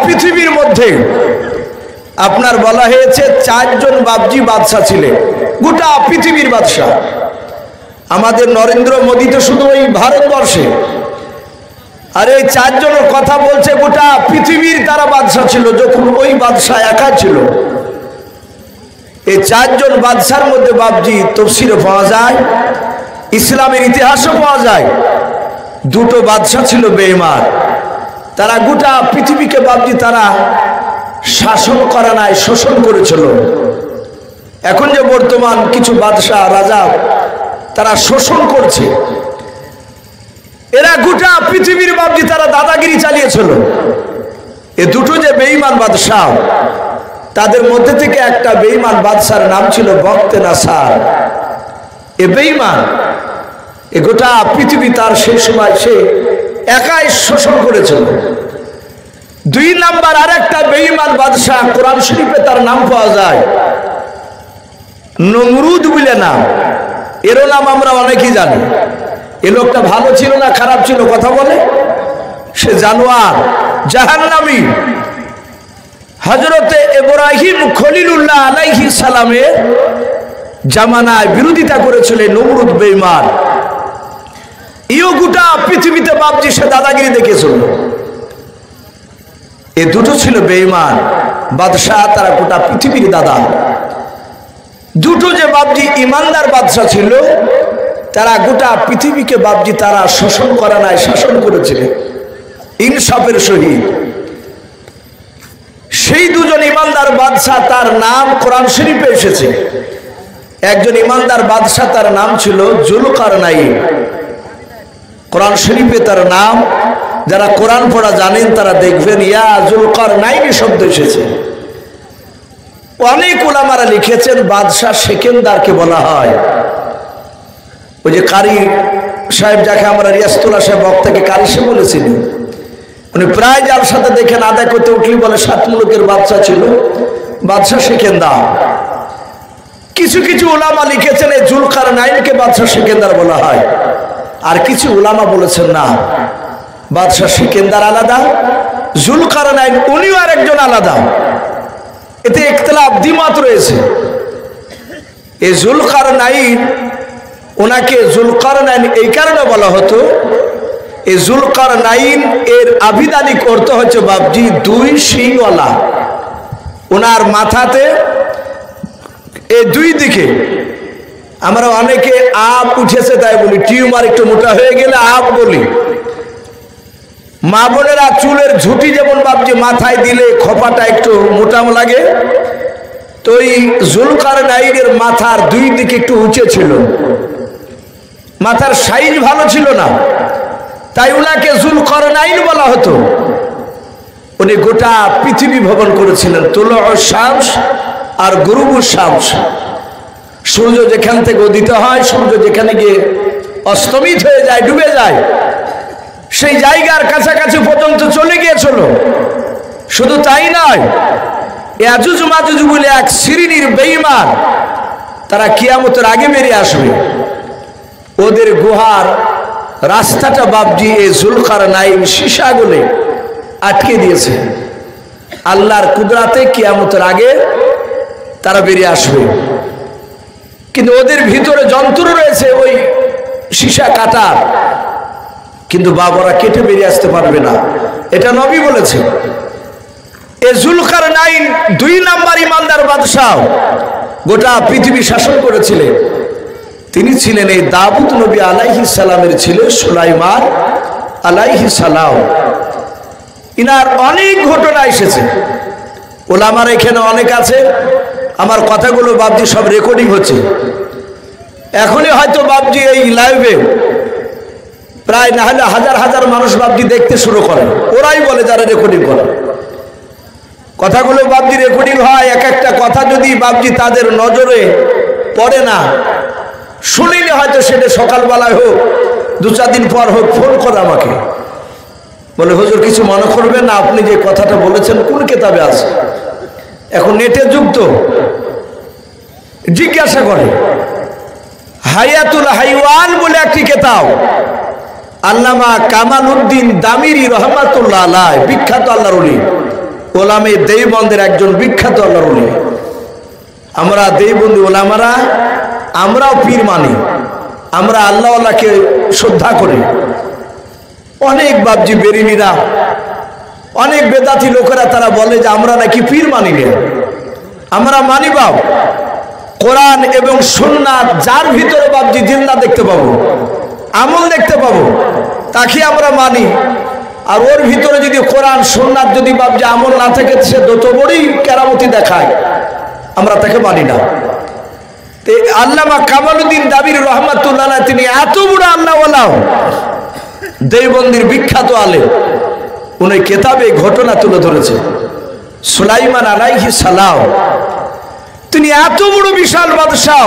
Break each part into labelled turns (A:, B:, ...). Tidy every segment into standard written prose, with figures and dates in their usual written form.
A: পৃথিবীর মধ্যে আপনার বলা হয়েছে 4 জন বাবজি বাদশাহ ছিলেন, গোটা পৃথিবীর বাদশাহ। আমাদের নরেন্দ্র মোদী তো শুধু ওই ভারতবর্ষে, আর এই 4 জনের কথা বলছে গোটা পৃথিবীর তারা বাদশাহ ছিল, যখন ওই বাদশাহ একা ছিল। এই 4 জন বাদশার মধ্যে বাবজি তফসিরে পাওয়া যায়, ইসলামের ইতিহাসও পাওয়া যায়। 2টো বাদশাহ ছিল বেঈমান, তারা গোটা পৃথিবীকে বাবজি তারা শাসন করা নাই, শোষণ করেছিল। এখন যে বর্তমান কিছু বাদশাহ রাজা তারা শোষণ করছে, এরা গোটা পৃথিবীর বাবজি তারা দাদাগিরি চালিয়েছিল। এই 2টো যে বেঈমান বাদশাহ, তাদের মধ্যে থেকে একটা বেঈমান বাদশার নাম ছিল বখতে নাসার। এ বেঈমান এ গোটা পৃথিবী তার সেই সময় সে একাই শোষণ করেছিল। 2 নাম্বার আরেকটা বেঈমান বাদশাহ, কোরআন শরীফে তার নাম পাওয়া যায় নমরুদ বলে নাম। এরও নাম আমরা অনেকেই জানি। এ লোকটা ভালো ছিল না খারাপ ছিল কথা বলে? সে জানোয়ার, জাহান্নামী। হযরতে ইব্রাহিম খলিলুল্লাহ আলাইহিস সালামের জামানায় বিরোধিতা করেছিলেন নমরুদ বেঈমান। ইও গোটা পৃথিবীতে বাবজি সে দাদাগিরি দেখেছিল। এই 2টো ছিল বেঈমান বাদশাহ, তারা গোটা পৃথিবীর দাদা। 2টো যে বাবজি ইমানদার বাদশাহ ছিল, তারা গোটা পৃথিবীকে বাবজি তারা শোষণ করা নাই, শাসন করেছিলেন ইনসাফের সহিত। সেই 2 জন ইমানদার বাদশাহ, তার নাম কোরআন শরীফে এসেছে। একজন ইমানদার বাদশাহ, তার নাম ছিল জুলকারনাইন। কোরআন শরীফে তার নাম, যারা কোরআন পড়া জানেন তারা দেখবেন ইয়া জুলকারনাইন শব্দ এসেছে। অনেক উলামারা লিখেছেন বাদশাহ সেকেন্দারকে বলা হয়। ওই যে কারি সাহেব, যাকে আমরা রিয়াজতুল্লাহ সাহেব বক্তাকে কারি সাহেব বলেছিলেন, উনি প্রায় যার সাথে দেখেন আদায় করতে উঠলি বলে 7 মুলুকের বাদশাহ ছিল বাদশাহ সেকেন্দার। কিছু কিছু উলামা লিখেছেন এই জুলকারনাইনকে বাদশাহ সেকেন্দার বলা হয়, আর কিছু উলামা বলেছেন না, বাদশাহ সেকেন্দার আলাদা, জুলকারনাইন উনিও আরেকজন আলাদা। এতে ইখতিলাফ দ্বিমত রয়েছে। এই জুলকারনাইন, ওনাকে জুলকারনাইন এই কারণে বলা হতো, এই জুলকারনাইন এর আবিধানিক অর্থ হচ্ছে বাবজি 2 শিংওয়ালা। ওনার মাথাতে এই 2 দিকে, আমরা অনেকে আপ উঠেছে তাই বলি, টিউমার একটু মোটা হয়ে গেলে আপ বলি। মা বোনেরা চুলের ঝুঁটি যেমন বাবজি মাথায় দিলে খোপাটা একটু মোটা লাগে, তো এই জুলকারনাইনের মাথার 2 দিকে একটু উঁচে ছিল, মাথার সাইজ ভালো ছিল না, তাই উনাকে জুলকারনাইন বলা হতো। উনি গোটা পৃথিবী ভ্রমণ করেছিলেন, তুলুউশ শামস আর গুরুবুশ শামস। সূর্য যেখান থেকে উদিত হয়, সূর্য যেখানে গিয়ে অস্তমিত হয়ে যায়, ডুবে যায়, সেই জায়গার কাছাকাছি পর্যন্ত চলে গিয়েছিল। শুধু তাই নয়, ইয়াজুজ মাজুজ বলে এক শ্রেণীর বেঈমান, তারা কিয়ামতের আগে বেরিয়ে আসবে। ওদের গুহার রাস্তাটা বাবজি এই জুলকারনাইন সীসা গুলে আটকে দিয়েছে। আল্লাহর কুদরাতে কিয়ামতের আগে তারা বেরিয়ে আসবে, কিন্তু ওদের ভিতরে যন্ত্র রয়েছে ওই সীসা কাটার, কিন্তু বাবারা কেটে বেরিয়ে আসতে পারবে না, এটা নবী বলেছে। এই জুলকারনাইন 2 নাম্বার ইমানদার বাদশাহ, গোটা পৃথিবী শাসন করেছিলেন। তিনি ছিলেন এই দাউদ নবী আলাইহিস সালামের ছেলে সুলাইমান আলাইহিস সালাম। ইনার অনেক ঘটনা এসেছে, ওলামার এখানে অনেক আছে। আমার কথাগুলো বাবজি সব রেকর্ডিং হচ্ছে। এখনই হয়তো বাবজি এই লাইভে প্রায় না হলে হাজার হাজার মানুষ বাবজি দেখতে শুরু করে, ওরাই বলে যারা রেকর্ডিং করে। কথাগুলো বাবজি রেকর্ডিং হয়, এক একটা কথা যদি বাবজি তাদের নজরে পড়ে না, শুনিলে হয়তো সেটা সকালবেলায় হোক, 2-4 দিন পর হোক, ফোন করে আমাকে বলে হুজুর কিছু মনে করবেন না, আপনি যে কথাটা বলেছেন কোন কিতাবে আছে? এখন নেটের যুগ তো, জিজ্ঞাসা করে। হায়াতুল হাইওয়ান বলে একটি কিতাব, আল্লামা কামাল উদ্দিন দামিরি রহমাতুল্লাহ আলাইহি, বিখ্যাত আল্লাহর ওলি, ওলামে দেওবন্দের একজন বিখ্যাত আল্লাহর ওলি। আমরা দেওবন্দি ওলামারা আমরাও পীর মানি, আমরা আল্লাহ আল্লাহকে শ্রদ্ধা করি। অনেক বাবজি বেরিনিরা, অনেক বেদাতি লোকেরা তারা বলে যে আমরা নাকি পীর মানি না। আমরা মানি বাব কোরআন এবং সুন্নাত, যার ভিতরে বাবজি জিন্দা দেখতে পাবো, আমল দেখতে পাবো, তাকে আমরা মানি। আর ওর ভিতরে যদি কোরআন সুন্নাত যদি বাবজি আমল না থাকে, সে যত বড়ই কেরামতি দেখায়, আমরা তাকে মানি না। আল্লামা কামালউদ্দিন দাবির রহমাতুল্লাহ, তিনি এত বড় আল্লাহওয়ালা, দেওবন্দির বিখ্যাত আলেম। উনি কেতাবে ঘটনা তুলে ধরেছে। সুলাইমান আলাইহিস সালাম, তিনি এত বড় বিশাল বাদশাহ,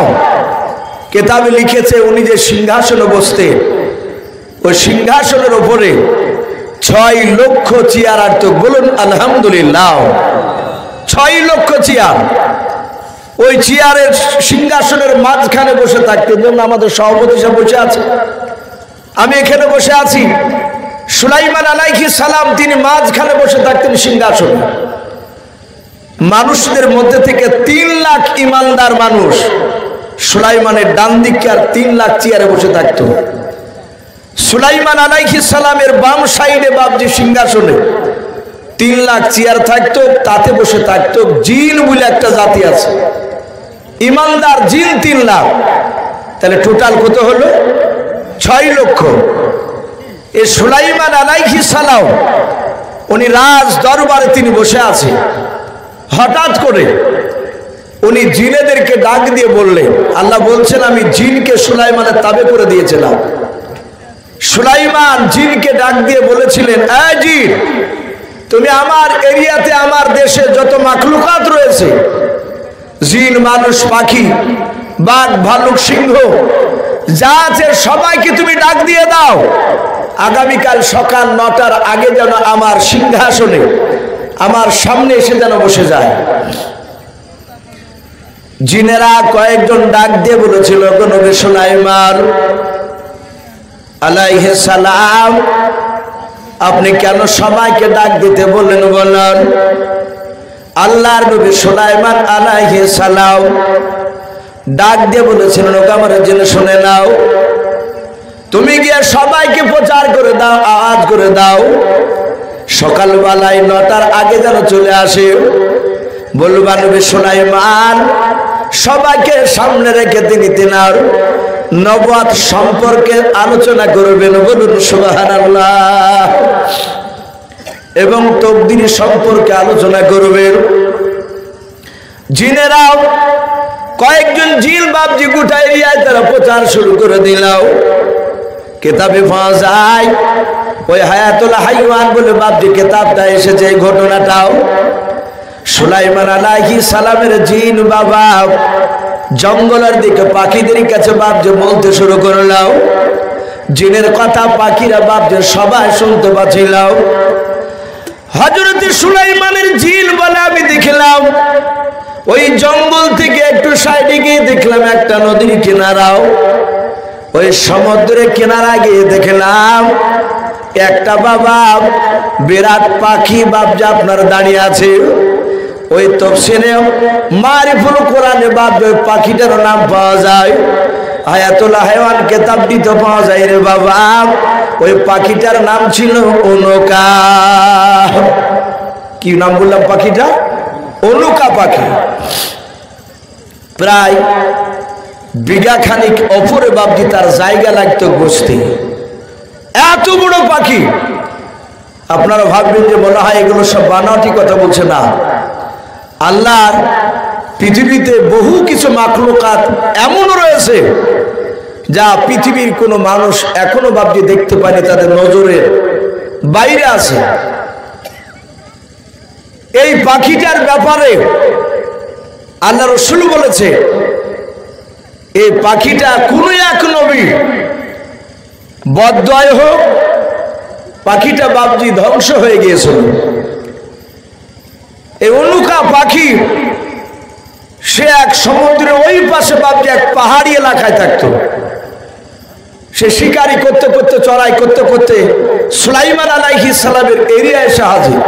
A: কেতাবে লিখেছে উনি যে সিংহাসনে বসতেন, ওই সিংহাসনের উপরে 6 লক্ষ চেয়ার আর, তো বলুন আলহামদুলিল্লাহ, 6 লক্ষ চেয়ার। ওই চেয়ারের সিংহাসনের মাঝখানে বসে থাকতেন। যেমন আমাদের সভাপতি সাহেব বসে আছে, আমি এখানে বসে আছি, সুলাইমান আলাইহিস সালাম তিনি মাঝখানে বসে থাকতেন সিংহাসনে। মানুষদের মধ্যে থেকে 3 লাখ ইমানদার মানুষ সুলাইমানের ডান দিকে আর 3 লাখ চেয়ারে বসে থাকতো। সুলাইমান আলাইহিস সালামের বাম সাইডে বাবজি সিংহাসনে 3 লাখ চেয়ার থাকতো, তাতে বসে থাকতো জিন বলে একটা জাতি আছে, ইমানদার জিন 3 লাখ। তাহলে টোটাল কত হলো? 6 লক্ষ। এই সুলাইমান আলাইহিস সালাম উনি রাজ দরবারে তিনি বসে আছে। হঠাৎ করে উনি জিনেদেরকে ডাক দিয়ে বললেন, আল্লাহ বলছেন আমি জিনকে সুলাইমানের তাবে করে দিয়েছিলাম। সুলাইমান জিনকে ডাক দিয়ে বলেছিলেন, এই জিন, তুমি আমার এরিয়াতে, আমার দেশে যত মাখলুকাত রয়েছে, জিন, মানুষ, পাখি, বাঘ, ভালুক, সিংহ যা আছে সবাইকে তুমি ডাক দিয়ে দাও, আগামীকাল সকাল 9টার আগে যেন আমার সিংহাসনে আমার সামনে এসে যেন বসে যায়। জিনেরা কয়েকজন ডাক দিয়ে বলেছিল, নবী সুলাইমান আলাইহিস সালাম, আপনি কেন সবাইকে ডাক দিতে বললেন বলেন? আল্লাহর নবী সুলাইমান আলাইহিস সালাম ডাক দিয়ে বলেছিলেন, ওকে আমার জেনে শুনে নাও, তুমি গিয়ে সবাইকে প্রচার করে দাও, আওয়াজ করে দাও, সকালবেলায় 9টার আগে যেন চলে আসে। বলবা নবী সুলাইমান সবাইকে সামনে রেখে তিনি তিনার নবুয়ত সম্পর্কে আলোচনা করবেন, বলুন সুবহানাল্লাহ, এবং তাকদীর সম্পর্কে আলোচনা করবেন। জিনেরাও কয়েকজন জিন বাবজি গোটা এরিয়ায় তারা প্রচার শুরু করে দিলাও। কেতাবে পাওয়া যায়, ওই হায়াতুল হাইওয়ান বলে বাবজি কেতাবটা এসেছে, এই ঘটনাটাও সুলাইমান আলাইহিস সালামের জিন বাবা জঙ্গলের দিকে পাখিদের কাছে বাবজি বলতে শুরু করলাম। জিনের কথা পাখিরা বাবজি সবাই শুনতে পাচ্ছিল। হযরত সুলাইমানের জিন বলে, আমি দেখলাম ওই জঙ্গল থেকে একটু সাইডে গিয়ে দেখলাম একটা নদীর কিনারাও, ওই সমুদ্রের কিনারা গিয়ে দেখলাম একটা বাবা বিরাট পাখি বাবজি আপনার দাঁড়িয়ে আছে। ওই তাফসীরে মারিফুল কোরআনে বাবজি ওই পাখিটার নাম পাওয়া যায়, হায়াতুল হাইওয়ান কেতাবটিতে পাওয়া যায় রে বাবা। ওই পাখিটার নাম ছিল অনুকা। কি নাম বললাম পাখিটা? অনুকা পাখি। প্রায় বিঘা খানিক অপরে বাবজি তার জায়গা লাগতো বসতে, এত বড় পাখি। আপনারা ভাববেন যে মনে হয় এগুলো সব বানাওয়াটি কথা বলছে, না। আল্লাহর পৃথিবীতে বহু কিছু মাখলুকাত এমনও রয়েছে যা পৃথিবীর কোনো মানুষ এখনো বাবজি দেখতে পায়নি, তাদের নজরের বাইরে আছে। এই পাখিটার ব্যাপারে আল্লাহ রাসূল বলেছে, এই পাখিটা কোনো এক নবী বদদয় হোক, পাখিটা বাবজি ধ্বংস হয়ে গিয়েছিল। এই অনুকা পাখি সে এক সমুদ্রের ওই পাশে বাবজি এক পাহাড়ি এলাকায় থাকতো। সে শিকারি করতে করতে, চড়াই করতে করতে সুলাইমান আলাইহিস সালামের এরিয়ায় এসে হাজির।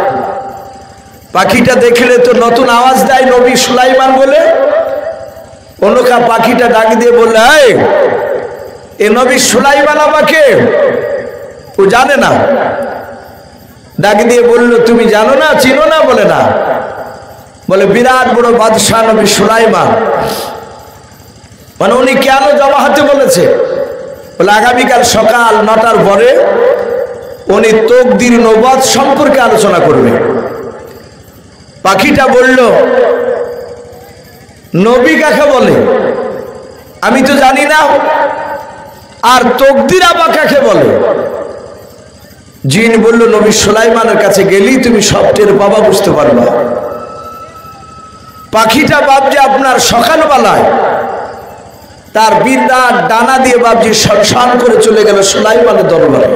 A: পাখিটা দেখলে তো নতুন আওয়াজ দেয় নবী সুলাইমান বলে। অন্যকা পাখিটা ডাক দিয়ে বললে, এ নবী সুলাইমান আমাকে। ও জানে না, ডাক দিয়ে বলল, তুমি জানো না, চিনো না? বলে না। বলে বিরাট বড় বাদশাহ নবী সুলাইমান। মানে উনি কেন জমা হতে বলেছে? বলে আগামীকাল সকাল 9টার পরে উনি তকদির নবুয়ত সম্পর্কে আলোচনা করবে। পাখিটা বলল, নবী কাকে বলে আমি তো জানি না, আর তকদির আবার কাকে বলে? জিন বলল, নবী সুলাইমানের কাছে গেলেই তুমি সব টের পাবা, বুঝতে পারবা। পাখিটা ভাবছে আপনার সকালবেলায় তার বিদ্যার ডানা দিয়ে ভাবছি সনসন করে চলে গেল সুলাইমানের দরবারে।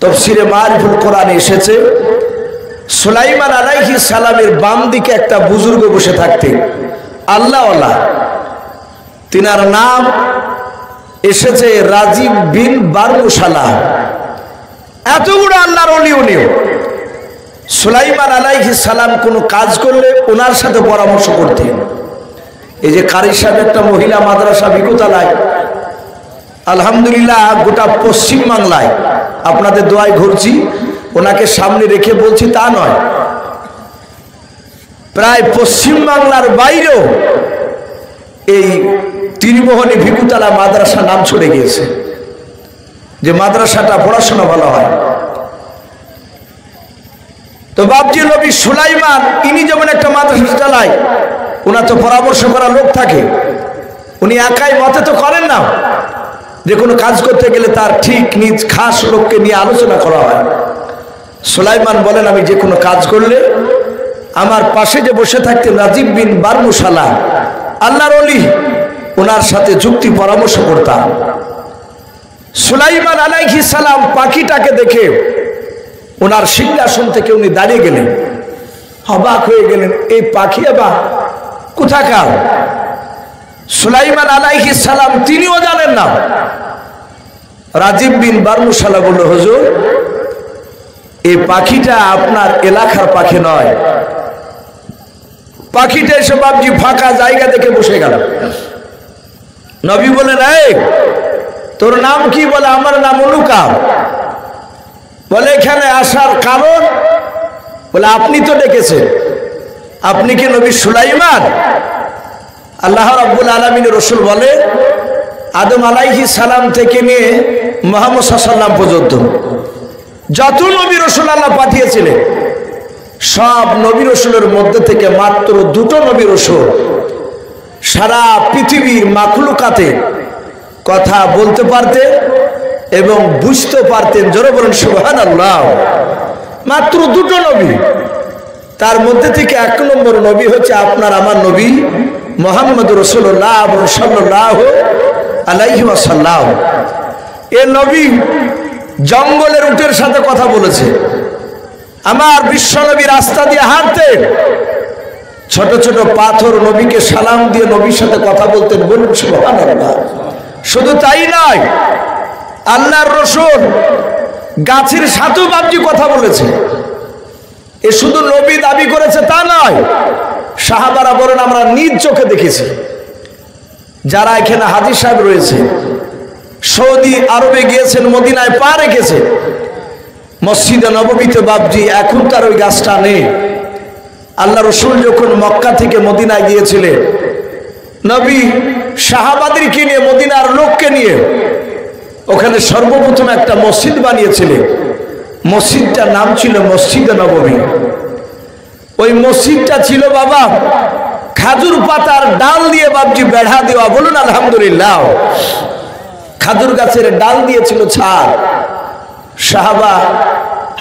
A: তাফসীরে মারিফুল কোরআনে এসেছে, সুলাইমান আলাইহিস সালামের বাম দিকে একটা বুজুর্গ বসে থাকতেন, আল্লাহওয়ালা। তিনার নাম এসেছে রাজীব বিন বারমুশালা। এত বড় আল্লাহর ওলি উনিও। সুলাইমান আলাইহিস সালাম কোনো কাজ করলে ওনার সাথে পরামর্শ করতেন। এই যে কারি সাহেব একটা মহিলা মাদ্রাসা বিকুতালায়, আলহামদুলিল্লাহ গোটা পশ্চিম বাংলায় আপনাদের দোয়ায় ঘুরছি, ওনাকে সামনে রেখে বলছি তা নয়, প্রায় পশ্চিম বাংলার বাইরেও এই ত্রিমোহনী ভিকুতালা মাদ্রাসা নাম ছড়ে গিয়েছে, যে মাদ্রাসাটা পড়াশোনা ভালো হয়। তো বাবজি নবী সুলাইমান ইনি যেমন একটা মাদ্রাসা চালায়, ওনার তো পরামর্শ করা লোক থাকে, উনি একাই মতে তো করেন না, যে কোনো কাজ করতে গেলে তার ঠিক নিজ খাস লোককে নিয়ে আলোচনা করা হয়। সুলাইমান বলেন, আমি যে কোনো কাজ করলে আমার পাশে যে বসে থাকতেন রাজীব বিন বারমুশালা, আল্লাহর ওলি, ওনার সাথে যুক্তি পরামর্শ করতাম। সুলাইমান আলাইহিস সালাম পাখিটাকে দেখে ওনার সিংহাসন থেকে উনি দাঁড়িয়ে গেলেন, অবাক হয়ে গেলেন, এই পাখি আবার কোথাকার? সুলাইমান আলাইহিস সালাম তিনিও জানেন না। রাজীব বিন বারমুশালা বলল, হুজুর এই পাখিটা আপনার এলাকার পাখি নয়। পাখিটা এসে বাবজি ফাঁকা জায়গা দেখে বসে গেল। নবী বলেন, এই তোর নাম কি? বলে আমার নাম অনুকাব। বলে এখানে আসার কারণ? বলে আপনি তো ডেকেছেন। আপনি কি নবী সুলাইমান? আল্লাহ রাব্বুল আলামিনের রাসূল বলে, আদম আলাইহিস সালাম থেকে নিয়ে মুহাম্মদ সাল্লাল্লাহু আলাইহি ওয়াসাল্লাম পর্যন্ত যত নবী রাসূল আল্লাহ পাঠিয়েছিলেন, সব নবী রাসূলের মধ্যে থেকে মাত্র 2টো নবী রাসূল সারা পৃথিবীর মাখলুকাতে কথা বলতে পারতেন এবং বুঝতে পারতেন। জোরে বলেন সুবহানাল্লাহ। মাত্র 2টো নবী, তার মধ্যে থেকে 1 নম্বর নবী হচ্ছে আপনার আমার নবী মুহাম্মদ রাসূলুল্লাহ সাল্লাল্লাহু আলাইহি ওয়াসাল্লাম। এ নবী জঙ্গলের উটের সাথে কথা বলেছে। আমার বিশ্ব নবী রাস্তা দিয়ে হাঁটতেন, ছোট ছোট পাথর নবীকে সালাম দিয়ে নবীর সাথে কথা বলতেন। বলুন সুবহানাল্লাহ। শুধু তাই নয়, আল্লাহর রাসূল গাছের সাথেও বাবজি কথা বলেছে। এ শুধু নবী দাবি করেছে তা নয়, সাহাবারা বলেন আমরা নিজ চোখে দেখেছি। যারা এখানে হাজী সাহেব রয়েছে, সৌদি আরবে গিয়েছেন, মদিনায় পা রেখেছে, মসজিদে নববীতে বাবজি এখন তার ওই গাছটা নেই। আল্লাহ রাসূল যখন মক্কা থেকে মদিনায় গিয়েছিলেন, নবী সাহাবাদেরকে নিয়ে, মদিনার লোককে নিয়ে ওখানে সর্বপ্রথম একটা মসজিদ বানিয়েছিলেন। মসজিদটার নাম ছিল মসজিদে নববী। ওই মসজিদটা ছিল বাবা খাজুর পাতার ডাল দিয়ে বাবজি বেড়া দেওয়া। বলুন আলহামদুলিল্লাহ। খাজুর গাছের ডাল দিয়েছিল ছাদ। সাহাবা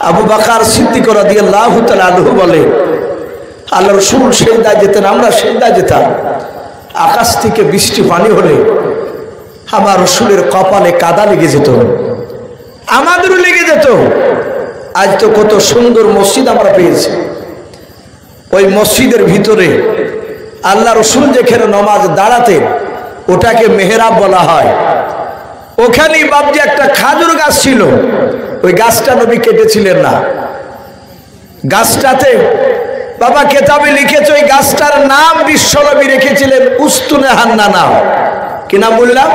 A: আবু বকর সিদ্দিক রাদিয়াল্লাহু তাআলা আনহু বলে, আল্লাহ রাসূল সিজদায় যেতেন, আমরা সিজদায় যেতাম। আকাশ থেকে বৃষ্টি পানি হলে আমার রাসূলের কপালে কাদা লেগে যেত, আমাদেরও লেগে যেত। আজ তো কত সুন্দর মসজিদ আমরা পেয়েছি। ওই মসজিদের ভিতরে আল্লাহ রাসূল যেখানে নামাজ দাঁড়াতেন ওটাকে মেহরাব বলা হয়। ওখানেই বাবজি একটা খাজুর গাছ ছিল। ওই গাছটা নবী কেটেছিলেন না। গাছটাতে বাবা কেতাবে লিখেছে ওই গাছটার নাম বিশ্বনবী রেখেছিলেন উস্তুনে হান্না নাও। কি নাম বললাম?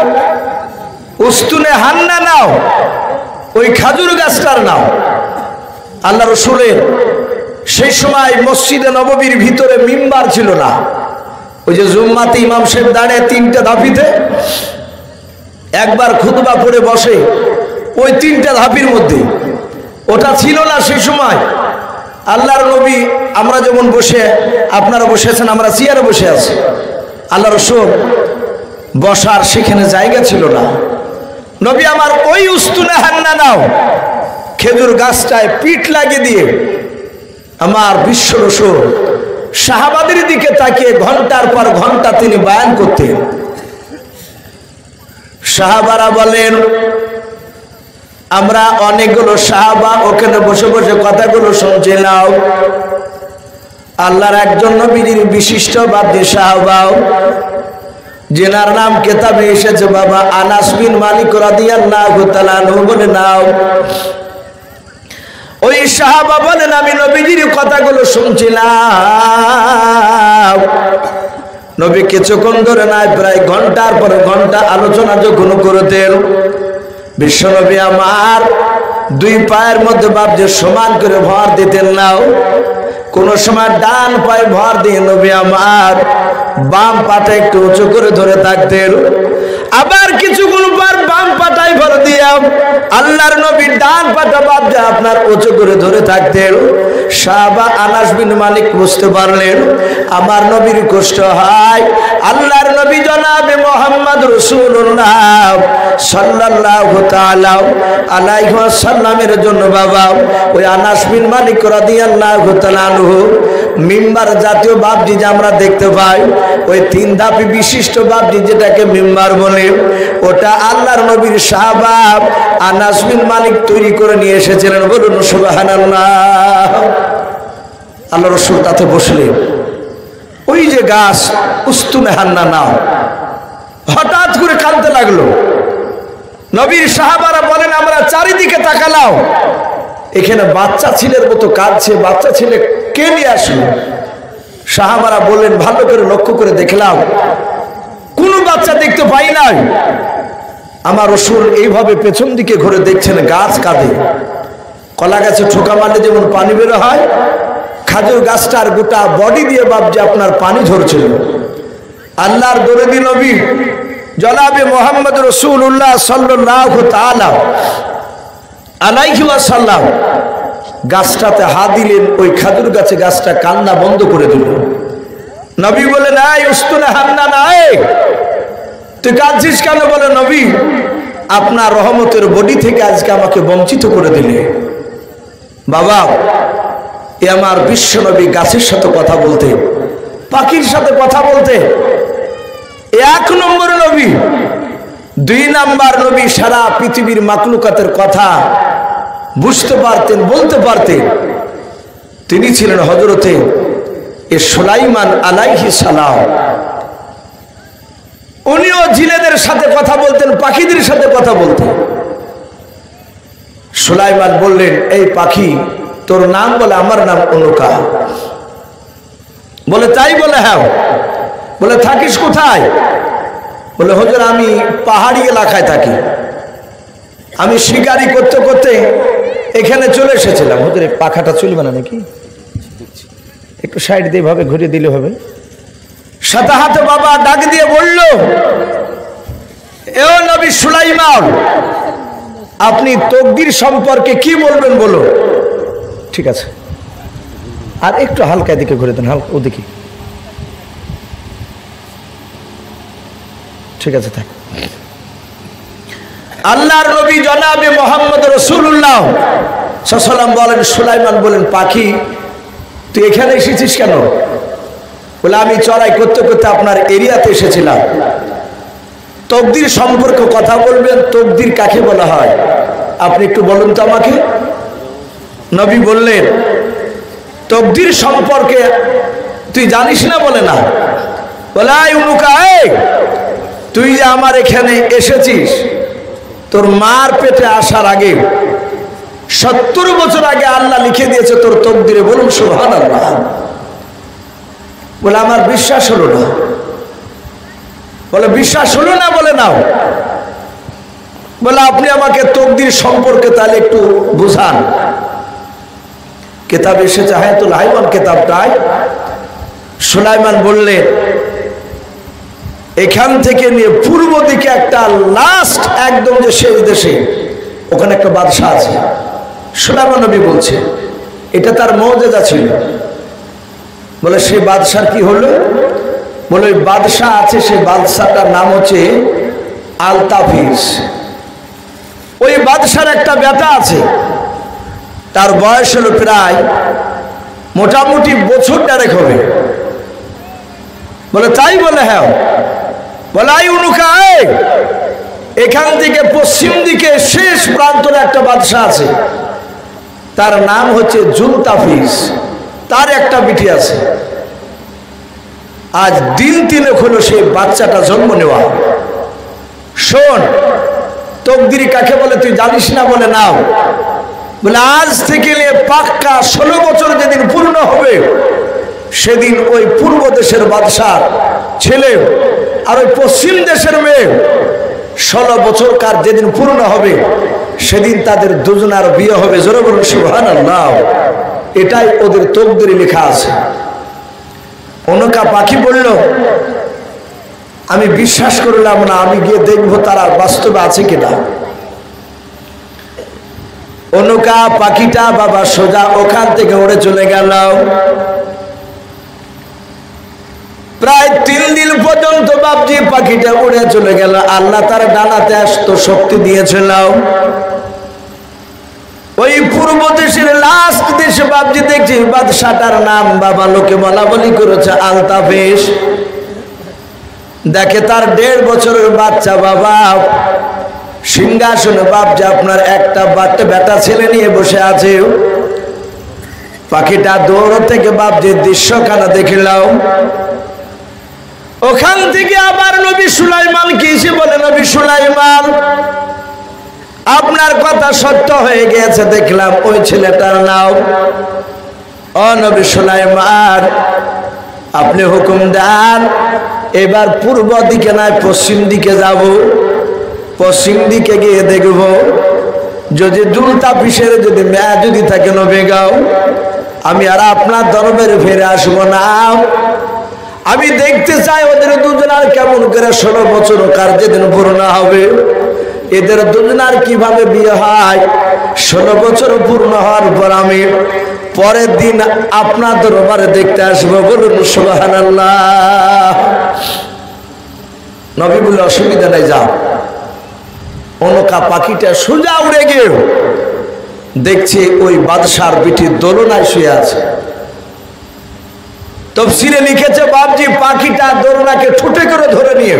A: উস্তুনে হান্না নাও, ওই খাজুর গাছটার নাম। আল্লাহ রসুলের সেই সময় মসজিদে নববীর ভিতরে মিম্বার ছিল না। ওই যে জুম্মাতে ইমাম সাহেব দাঁড়িয়ে তিনটা ধাপিতে একবার খুতবা পড়ে বসে, ওই তিনটা ধাপির মধ্যে ওটা ছিল না সেই সময়। আল্লাহর নবী, আমরা যেমন বসে, আপনারা বসে আছেন, আমরা চেয়ারে বসে আছি, আল্লাহ রসুল বসার সেখানে জায়গা ছিল না। নবী আমার ওই উস্তুনে হান্না নাও খেজুর গাছটায় পিঠ লাগিয়ে দিয়ে আমার বিশ্ব রসুল সাহাবাদের দিকে তাকিয়ে ঘন্টার পর ঘন্টা তিনি বয়ান করতেন। সাহাবারা বলেন, আমরা অনেকগুলো সাহাবা ওখানে বসে বসে কথাগুলো শুনছিলাম। আল্লাহর একজন নবীর বিশিষ্ট বাদী সাহাবাও, যেনার নাম কেতাবে এসেছে বাবা আনাস বিন মালিক রাদিয়াল্লাহু তাআলা আনহু, বলে নাও। ওই সাহাবা বলেন, আমি নবীজির কথাগুলো শুনছিলাম। নবী কিছুক্ষণ ধরে নাই, প্রায় ঘন্টার পর ঘন্টা আলোচনা যখন করতেন, বিশ্বনবী আমার দুই পায়ের মধ্যে বাপজি সমান করে ভর দিতেন নাও। কোন সময় ডান পায়ে ভর দিয়ে নবী আমার বাম পাটা একটু উঁচু করে ধরে থাকতেন, আবার কিছুক্ষণ পর বাম পাটায় ভর দিয়া আল্লাহর নবী ডান পাটা বাপজি আপনার উঁচু করে ধরে থাকতেন। সাহাবা আনাস বিন মালিক বুঝতে পারলেন আমার নবীর কষ্ট হয়। আল্লাহর নবী জনাবে মুহাম্মদ রাসূলুল্লাহ সাল্লাল্লাহু তাআলা আলাইহি ওয়াসাল্লামের জন্য বাবা ওই আনাস বিন মালিক রাদিয়াল্লাহু তাআলা আনহু মিম্বার জাতীয় বাপজি যে আমরা দেখতে পাই, ওই তিন ধাপি বিশিষ্ট বাপজি যেটাকে মিম্বার বলে, ওটা আল্লাহর নবীর সাহাবা আনাস বিন মালিক তৈরি করে নিয়ে এসেছিলেন। বলুন সুবহানাল্লাহ। আল্লাহ রসুল তাতে বসলেন। ওই যে গাছ উস্তুনে হান্না নাও হঠাৎ করে কাঁদতে লাগলো। নবীর সাহাবারা বলেন, আমরা চারিদিকে তাকালাম, এখানে বাচ্চা ছেলের মতো কাঁদছে। বাচ্চা ছেলে কে নিয়ে আসলো? সাহাবারা বললেন, ভালো করে লক্ষ্য করে দেখলাম কোনো বাচ্চা দেখতে পাই নাই। আমার রসুল এইভাবে পেছন দিকে ঘুরে দেখছেন, গাছ কাঁদে। কলা গাছে ঠোকা মারলে যেমন পানি বের হয়, খাজুর গাছটার গোটা বডি দিয়ে বাপজি আপনার পানি ঝরছিল। আল্লাহর দরদি নবী জনাবে মুহাম্মদ রাসূলুল্লাহ সাল্লাল্লাহু তাআলা আলাইহি ওয়াসাল্লাম গাছটাতে হাত দিলেন, ওই খাজুর গাছে গাছটা কান্না বন্ধ করে দিল। নবী বলে, নাই উস্তুনে হান্না নাই, তুই কাঁদছিস কেন? বলে, নবী আপনার রহমতের বডি থেকে আজকে আমাকে বঞ্চিত করে দিলে। বাবা এ আমার বিশ্ব নবী গাছের সাথে কথা বলতে, পাখির সাথে কথা বলতে, এক নম্বর নবী। দুই নাম্বার নবী সারা পৃথিবীর মাকলুকাতের কথা বুঝতে পারতেন, বলতে পারতেন। তিনি ছিলেন হযরতে সুলাইমান আলাইহিস সালাম। উনিও জিনেদের সাথে কথা বলতেন, পাখিদের সাথে কথা বলতেন। সুলাইমান বললেন, এই পাখি তোর নাম? বলে, আমার নাম অনুকা। বলে, তাই? বলে, হ্যাঁ। বলে, থাকিস কোথায়? বলে, হুজুর আমি পাহাড়ি এলাকায় থাকি, আমি শিকারি করতে করতে এখানে চলে এসেছিলাম। হুজুর পাখাটা চলবে না নাকি? একটু সাইড দিয়ে ভাবে ঘুরিয়ে দিলে হবে। সাথে হাতে বাবা ডাক দিয়ে বলল, এ নবী সুলাইমান, আপনি তকদির সম্পর্কে কি বলবেন বলো। ঠিক আছে, আর একটু হালকা দিকে ঘুরে দেন, হালকা ওদিকে। ঠিক আছে, থাক। আল্লাহর নবী জনাবে মুহাম্মদ রাসূলুল্লাহ সাল্লাল্লাহু আলাইহি ওয়াসাল্লাম বলেন, সুলাইমান বলেন, পাখি তুই এখানে এসেছিস কেন? বলে, আমি চড়াই করতে করতে আপনার এরিয়াতে এসেছিলাম। তকদির সম্পর্কে কথা বলবেন, তকদির কাকে বলা হয় আপনি একটু বলুন তো আমাকে। নবী বললেন, তকদির সম্পর্কে তুই জানিস না? বলে, না। বলে, আয় উনুকা, তুই যে আমার এখানে এসেছিস, তোর মার পেটে আসার আগে 70 বছর আগে আল্লাহ লিখে দিয়েছে তোর তকদিরে। বলুন সুবহানাল্লাহ। বলে আমার বিশ্বাস হলো না। বলে বিশ্বাস হলো না? বলে নাও। বলে আপনি আমাকে তকদির সম্পর্কে তাহলে একটু বুঝান। কিতাব এসেছে হায়াতুল হাইওয়ান কিতাবটায়। সুলাইমান বললেন এখান থেকে নিয়ে পূর্ব দিকে একটা লাস্ট একদম যে শেষ দেশে ওখানে একটা বাদশা আছে। সুলাইমান নবী বলছে এটা তার মুজিজা ছিল। বলে সেই বাদশার কি হলো? বলে ওই বাদশা আছে, সেই বাদশাটার নাম হচ্ছে আলতাফিস। ওই বাদশার একটা বেটা আছে, তার বয়স হলো প্রায় মোটামুটি বছর 1.5 হবে। বলে তাই? বলে হ্যাঁ। বলে আই উনুকা, এখান থেকে পশ্চিম দিকে শেষ প্রান্তরে একটা বাদশা আছে, তার নাম হচ্ছে জুলতাফিস। তার একটা বিটি আছে। আজ দিন 3 হলো সেই বাচ্চাটা জন্ম নেওয়া। শোন, তকদির কাকে বলে তুই জানিস না? বলে নাও। বলে আজ থেকে নিয়ে পাক্কা 16 বছর যেদিন পূর্ণ হবে সেদিন ওই পূর্ব দেশের বাদশার ছেলে আর ওই পশ্চিম দেশের মেয়ে 16 বছর কার যেদিন পূর্ণ হবে সেদিন তাদের দুজনার বিয়ে হবে। জোরে বলুন সুবহানাল্লাহ। এটাই ওদের তকদিরে লেখা আছে। অনকা পাখি বলল আমি বিশ্বাস করলাম না, আমি গিয়ে দেখবো তারা বাস্তবে আছে কিনা। অনকা পাখিটা বাবা সোজা ওখান থেকে উড়ে চলে গেল। প্রায় 3 দিন পর্যন্ত বাপজি পাখিটা উড়ে চলে গেল। আল্লাহ তার ডানাতে আসতো শক্তি দিয়েছিল। ওই পূর্ব দেশের লাস্ট দেশে বাপজি দেখছি বাদশাটার নাম বাবা লোকে বলা বলি করেছে আলতাফিস। দেখে তার 1.5 বছরের বাচ্চা বাবা সিংহাসনে বাপজি আপনার একটা বেটা ছেলে নিয়ে বসে আছে। পাখিটা দৌড় থেকে বাপজি দৃশ্যখানা দেখিলাম। ওখান থেকে আবার নবী সুলাইমান কি এসে বলে নবী সুলাইমান আপনার কথা সত্য হয়ে গেছে, দেখলাম ওই ছেলেটার নাম। ও নবী সুলাইমান আপনি হুকুম দেন, এবার পূর্ব দিকে নয় পশ্চিম দিকে যাব। পশ্চিম দিকে গিয়ে দেখব যদি জুলতাফিসের যদি মেয়ে যদি থাকে নবী গাও, আমি আর আপনার দরবারে ফিরে আসবো না। আমি দেখতে চাই ওদের দুজনার কেমন করে 16 বছর কার যেদিন পূর্ণ হবে এদের দুজনার কিভাবে বিয়ে হয়। 16 বছর পূর্ণ হওয়ার পর আমি পরের দিন আপনার দরবারে দেখতে আসবো। বলুন সুবহানাল্লাহ। নবী বললে অসুবিধা নাই, যাও। অনকা পাখিটা সোজা উড়ে গিয়ে দেখছে ওই বাদশার বিটি দোলনায় শুয়ে আছে। তফসিরে লিখেছে বাপজি পাখিটা দোলনাকে ঠুটে করে ধরে নিয়ে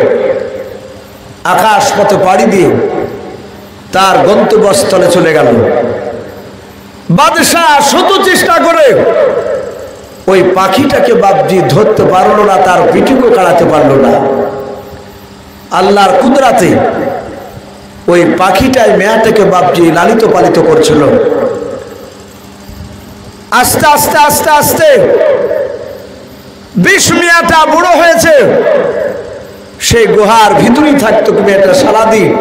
A: আকাশ পথে পাড়ি দিয়ে তার গন্তব্যস্থলে চলে গেল। বাদশাহ শত চেষ্টা করে ওই পাখিটাকে বাপজি ধরতে পারলো না, তার পিঠুকে কাড়াতে পারলো না। আল্লাহর কুদরাতে ওই পাখিটাই মেয়েটাকে বাপজি লালিত পালিত করছিল। আস্তে আস্তে আস্তে আস্তে বেশ মেয়েটা বড় হয়েছে। সেই গুহার ভিতরেই থাকতো মেয়েটা, সারাদিন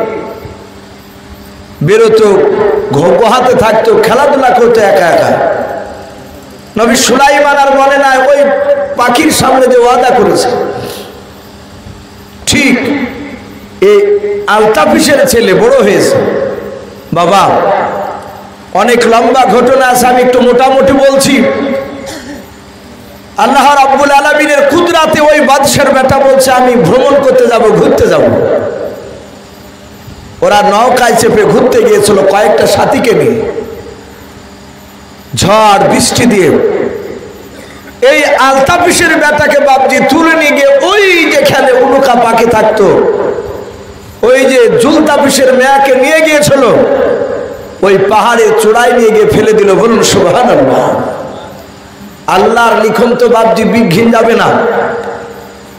A: বেরোতো, গুহাতে থাকতো, খেলাধুলা করতো একা একা। নবী সুলাইমান আর মনে নাই ওই পাখির সামনে যে ওয়াদা করেছে, ঠিক এই আলতাফিসের ছেলে বড় হয়েছে। বাবা অনেক লম্বা ঘটনা আছে, আমি একটু মোটামুটি বলছি। আল্লাহ রাব্বুল আলামিনের কুদরাতে ওই বাদশার বেটা বলছে আমি ভ্রমণ করতে যাব, ঘুরতে যাব। ওরা নৌকায় চেপে ঘুরতে গিয়েছিল কয়েকটা সাথীকে নিয়ে, ঝড় বৃষ্টি দিয়ে। এই আলতাফিসের বেটাকে বাপজি তুলে নিয়ে গিয়ে ওই যেখানে উনুকা পাখি থাকতো, ওই যে জুলতাফিসের মেয়াকে নিয়ে গিয়েছিল ওই পাহাড়ে চূড়ায় নিয়ে গিয়ে ফেলে দিল। বলুন সুবহানাল্লাহ। আল্লাহর লিখন তো বাপজি বিঘ্ন যাবে না,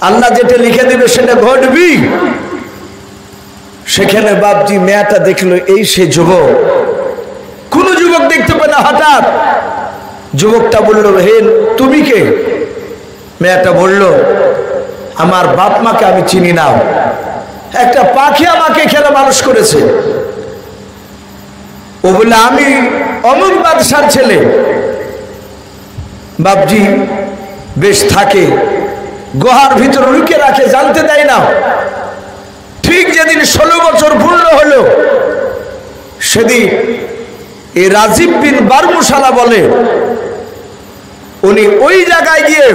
A: আল্লাহ যেটা লিখে দিবে সেটা ঘটবি। সেখানে বাপজি মেয়েটা দেখলো এই সে যুবক, কোন যুবক দেখতে পায় না। হঠাৎ যুবকটা বলল হে তুমি কে? মেয়েটা বলল, আমার বাপ মাকে আমি চিনি না, একটা পাখি আমাকে খেলে মানুষ করেছে। ও বললে, আমি অমুক বাদশার ছেলে। বাপজি বেশ থাকে, গুহার ভিতর লুকিয়ে রাখে, জানতে দেয় না। ঠিক যেদিন 16 বছর পূর্ণ হলো, সেদিন এই রাজীব বিন বারমুশালা বলে, উনি ওই জায়গায় গিয়ে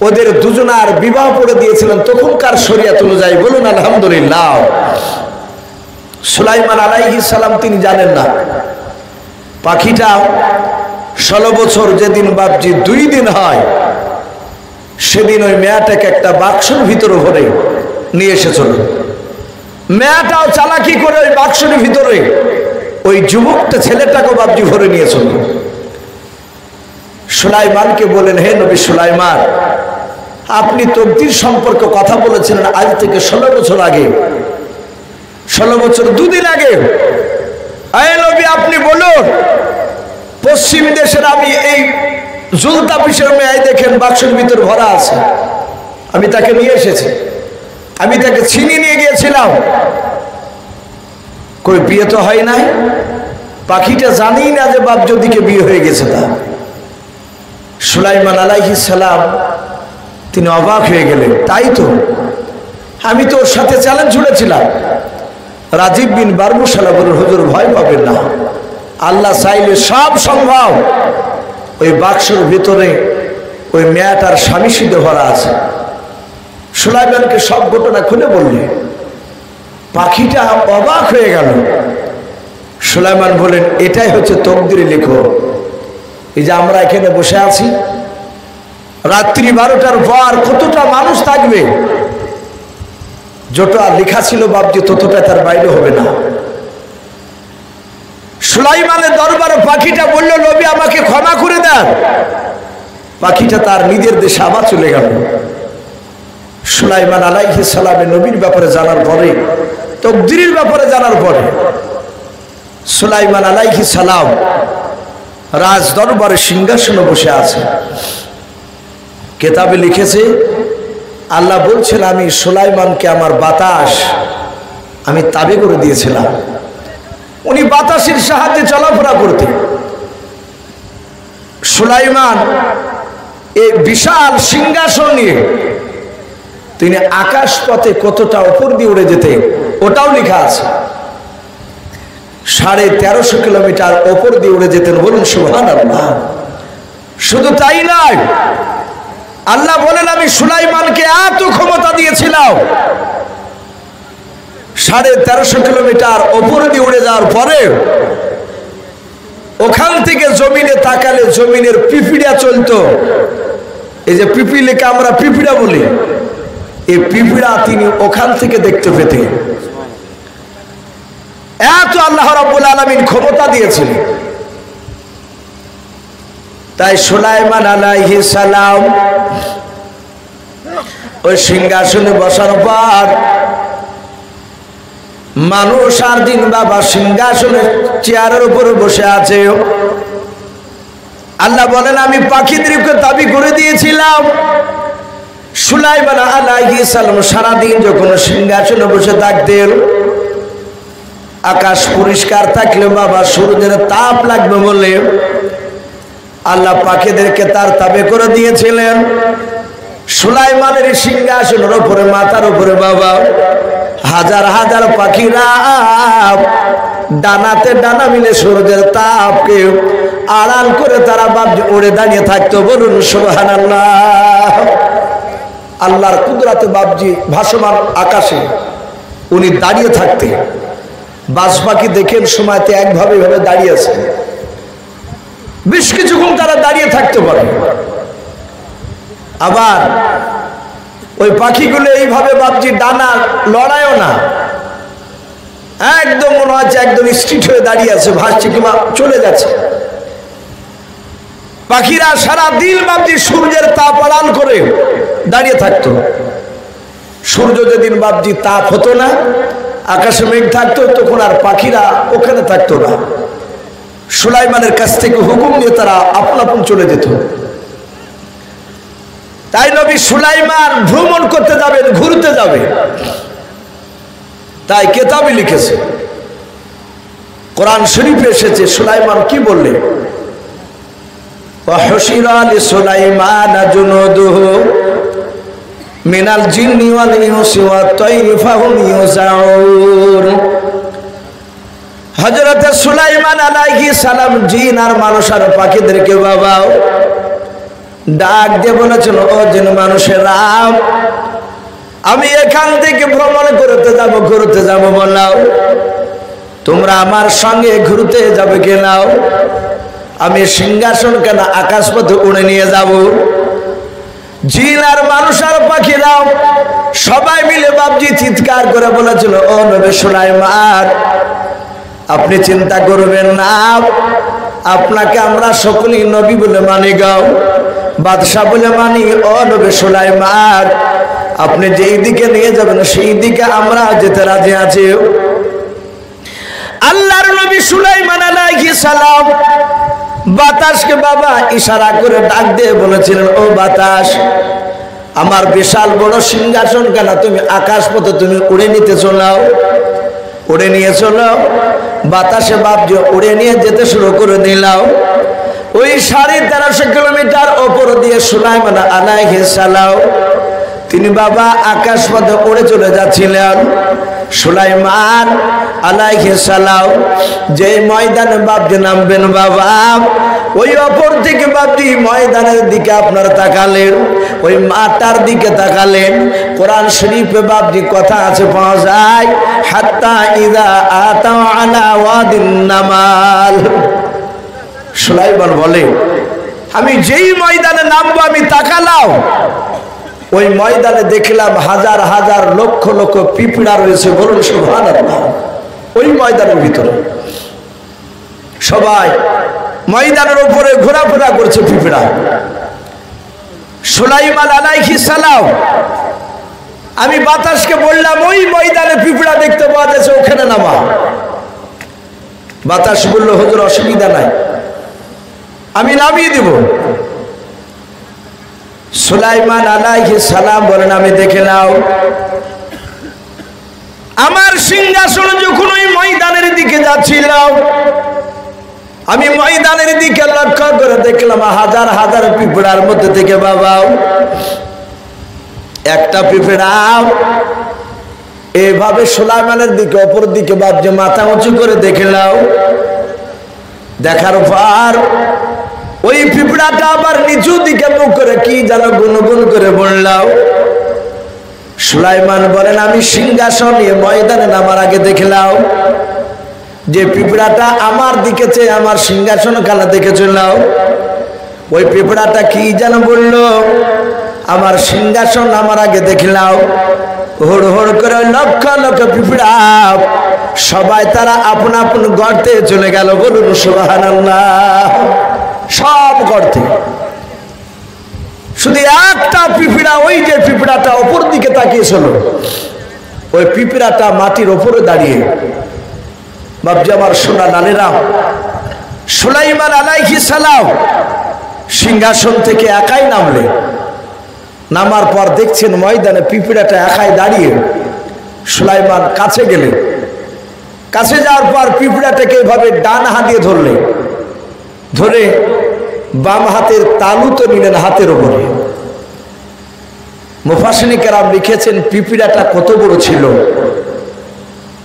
A: ওদের দুজনার বিবাহ করে দিয়েছিলেন তখনকার শরিয়াত অনুযায়ী। বলুন আলহামদুলিল্লাহ। সুলাইমান আলাইহিস সালাম তিনি জানেন না। পাখিটা 16 বছর যেদিন বাপজি 2 দিন হয়, সেদিন ওই মেয়েটাকে একটা বাক্সের ভিতরে ভরে নিয়ে এসেছিল। মেয়েটাও চালাকি করে ওই বাক্সের ভিতরে ওই যুবকটা ছেলেটাকে বাপজি ভরে নিয়েছিল। সুলাইমানকে বলেন, হে নবী সুলাইমান, আপনি তকদির সম্পর্কে কথা বলেছিলেন আজ থেকে 16 বছর আগে, 16 বছর 2 দিন আগে। হে নবী, আপনি বলুন, পশ্চিম দেশের আমি এই জুলতাফিসের মেয়ে দেখেন বাক্সের ভিতর ভরা আছে, আমি তাকে নিয়ে এসেছি, আমি তাকে ছিনিয়ে নিয়ে গিয়েছিলাম। কই বিয়ে তো হয় নাই। পাখিটা জানি না যে বাপ যদিকে বিয়ে হয়ে গেছে। তা সুলাইমান আলাইহিস সালাম তিনি অবাক হয়ে গেলেন। তাই তো, আমি তো ওর সাথে চ্যালেঞ্জ ছুড়েছিলাম। রাজীব বিন বারমুশালা বলেন, হুজুর ভয় পাবেন না, আল্লাহ চাইলে সব সম্ভব। ওই বাক্সের ভিতরে ওই মেয়েটার স্বামী সিদ্ধ ভরা আছে। সুলাইমানকে সব ঘটনা খুলে বললে। পাখিটা অবাক হয়ে গেল। সুলাইমান বলেন, এটাই হচ্ছে তকদিরে লেখো। এই যে আমরা এখানে বসে আছি, রাত্রি 12টার পর কতটা মানুষ থাকবে, যতটা লেখা ছিল বাপজি ততটা তার বাইরে হবে না। সুলাইমানের দরবারে পাখিটা বলল, নবী আমাকে ক্ষমা করে দেন। পাখিটা তার নিজের দেশে আবার চলে গেল। সুলাইমান আলাইহিস সালামের নবীর ব্যাপারে জানার পরে, তকদিরের ব্যাপারে জানার পরে, সুলাইমান আলাইহিস সালাম রাজ দরবারে সিংহাসনে বসে আছে। কেতাবে লিখেছে, আল্লাহ বলছেন, আমি সুলাইমানকে আমার বাতাস আমি তাবে করে দিয়েছিলাম। উনি বাতাসের সাহায্যে চলাফেরা করতেন। সুলাইমান এই বিশাল সিংহাসন নিয়ে তিনি আকাশ পথে কতটা উপর দিয়ে উড়ে যেতেন, ওটাও লেখা আছে। 1350 কিলোমিটার উপর দিয়ে উড়ে যেতেন। বলুন সুবহানাল্লাহ। শুধু তাই নয়, আল্লাহ বলেন, আমি সুলাইমানকে এত ক্ষমতা দিয়েছিলাম, 1350 কিলোমিটার উপর দিয়ে উড়ে যাওয়ার পরে ওখান থেকে জমিনে তাকালে জমিনের পিপিড়া চলতো। এই যে পিপিলিকে আমরা পিপিড়া বলি, এই পিপিড়া তিনি ওখান থেকে দেখতে পেতেন। এত আল্লাহ রাব্বুল আলামিন ক্ষমতা দিয়েছিলেন। তাই সুলাইমান আলাইহিস সালাম ওই সিংহাসনে বসার পর মানুষ আর দিন বাবা সিংহাসনের চেয়ারের উপরে বসে আছে। আল্লাহ বলেন, আমি পাখিদেরকে দাবি করে দিয়েছিলাম, সুলাইমান আলাইহিস সালাম সারাদিন যখন সিংহাসনে বসে থাকতেন, আকাশ পরিষ্কার থাকলে বাবা সূর্যের তাপ লাগবে বলে আল্লাহ পাখিদেরকে তার তাবে করে দিয়েছিলেন। সুলাইমানের সিংহাসনের উপরে, মাথার উপরে বাবা হাজার হাজার পাখিরা ডানাতে ডানা মিলে সূর্যের তাপকে আড়াল করে তারা বাপজি উড়ে দাঁড়িয়ে থাকতো। বলুন সুবহানাল্লাহ। আল্লাহর কুদরতে বাপজি ভাসমান আকাশে উনি দাঁড়িয়ে থাকতেন। বাজ পাখি দেখেন সময়তে একভাবে দাঁড়িয়ে আছে, বেশ কিছুক্ষণ তারা দাঁড়িয়ে থাকতে পারে। আবার ওই পাখিগুলো এইভাবে বাপজি ডানা লড়ায়ও না, একদম মনে হচ্ছে একদম স্ট্রিট হয়ে দাঁড়িয়ে আছে, ভাসছে কিংবা চলে যাচ্ছে। পাখিরা সারা দিন বাপজি সূর্যের তাপ আড়াল করে দাঁড়িয়ে থাকতো। সূর্য যেদিন বাপজি তাপ হতো না, আকাশে মেঘ থাকতো, তখন আর পাখিরা ওখানে থাকতো না। সুলাইমানের কাছ থেকে হুকুম নিয়ে তারা আপন আপন চলে যেত। তাই নবী সুলাইমান ভ্রমণ করতে যাবেন, ঘুরতে যাবে, তাই কেতাবে লিখেছে, কোরআন শরীফে এসেছে। সুলাইমান কি বললেন? ওয়াহশিরা লিসুলাইমান জুনুদুহু মিনাল জিন্নি ওয়াল ইনসি ওয়াত তায়রি ফাহুম ইউজাউন। হযরত সুলাইমান আলাইহিস সালাম জিন আর মানুষ আর পাখিদেরকে বাবা ডাক দিয়ে বলেছেন, ও জিন মানুষেরা, আমি এখান থেকে ভ্রমণ ঘুরতে যাব বললাম, তোমরা আমার সঙ্গে ঘুরতে যাবে কেনাও? আমি সিংহাসন কেন আকাশ পথে উড়ে নিয়ে যাব। জিন আর মানুষ আর পাখিরাও সবাই মিলে বাপজি চিৎকার করে বলেছিল, ও নবী সুলাইমান, আপনি চিন্তা করবেন না, আপনাকে আমরা সকলেই নবী বলে মানি গাও, বাদশা বলে মানি। ও নবী সুলাইমান, আপনি যেই দিকে নিয়ে যাবেন সেই দিকে আমরা যেতে রাজি আছি। আল্লাহর নবী সুলাইমান আলাইহিস সালাম বাতাসকে বাবা ইশারা করে ডাক দিয়ে বলেছিলেন, ও বাতাস, আমার বিশাল বড় সিংহাসন কেন তুমি আকাশ পথে তুমি উড়ে নিতে চলাও, উড়ে নিয়ে চলো। বাতাসে বাপজি উড়ে নিয়ে যেতে শুরু করে দিলাম। ওই 1350 কিলোমিটার ওপর দিয়ে সুলাইমান আলাইহিস সালাম তিনি বাবা আকাশ পথে উড়ে চলে যাচ্ছিলেন। সুলাইমান আলাইহিস সালাম যে ময়দানে বাপজি নামবেন বাবা, ওই অপর থেকে বাপজি ময়দানের দিকে আপনার তাকালেন, ওই মাটার দিকে তাকালেন। কোরআন শরীফে বাপজি কথা আছে পাওয়া যায়, হাত্তা ইযা আতাও আলা ওয়াদিন নামাল। সুলাইমান বলে, আমি যেই ময়দানে নামবো আমি তাকালাম, ওই ময়দানে দেখলাম হাজার হাজার লক্ষ লক্ষ পিঁপড়া রয়েছে। বলুন সুবহানাল্লাহ। ওই ময়দানের ভিতরে সবাই ময়দানের উপরে ঘোরাফেরা করছে পিঁপড়া। সুলাইমান আলাইহিস সালাম আমি বাতাসকে বললাম, ওই ময়দানে পিঁপড়া দেখতে পাওয়া যাচ্ছে, ওখানে নামা। বাতাস বলল, হুজুর অসুবিধা নাই, আমি নামিয়ে দেব। সুলাইমান আলাইহিস সালাম বলেন, আমি দেখে নাও, আমার সিংহাসন যখন ওই ময়দানের দিকে যাচ্ছিলাম, আমি ময়দানের দিকে লক্ষ্য করে দেখলাম হাজার হাজার পিঁপড়ার মধ্যে থেকে বাবা একটা পিঁপড়া এভাবে সুলাইমানের দিকে অপর দিকে বাপজি মাথা উঁচু করে দেখলাম। দেখার পর ওই পিঁপড়াটা আবার নিচু দিকে মুখ করে কি যেন গুনগুন করে বললাম। সুলাইমান বলেন, আমি সিংহাসন নিয়ে ময়দানে নামার আগে দেখলাম যে পিঁপড়াটা আমার দিকে চেয়ে আমার সিংহাসন খানা দেখেছিল। ওই পিঁপড়াটা কি যেন বলল, আমার সিংহাসন আমার আগে দেখলাম। হুড় হুড় করে লক্ষ লক্ষ পিঁপড়া সবাই তারা আপন আপন গর্তে চলে গেল। বলুন সুবহানাল্লাহ। সব গর্তে, শুধু একটা পিঁপড়া, ওই যে পিঁপড়াটা অপর দিকে তাকিয়েছিল, ওই পিঁপড়াটা মাটির ওপরে দাঁড়িয়ে। বাপজি আমার সোনা লালেরা, সুলাইমান আলাইহিস সালাম সিংহাসন থেকে একাই নামলে, নামার পর দেখছেন ময়দানে পিঁপড়াটা একাই দাঁড়িয়ে। সুলাইমান কাছে গেলে, কাছে যাওয়ার পর পিঁপড়াটাকে এভাবে ডান হাত দিয়ে ধরলে, ধরে বাম হাতের তালু তো নিলেন হাতের উপরে। মুফাসসিরিন কেরাম লিখেছেন পিঁপড়াটা কত বড় ছিল।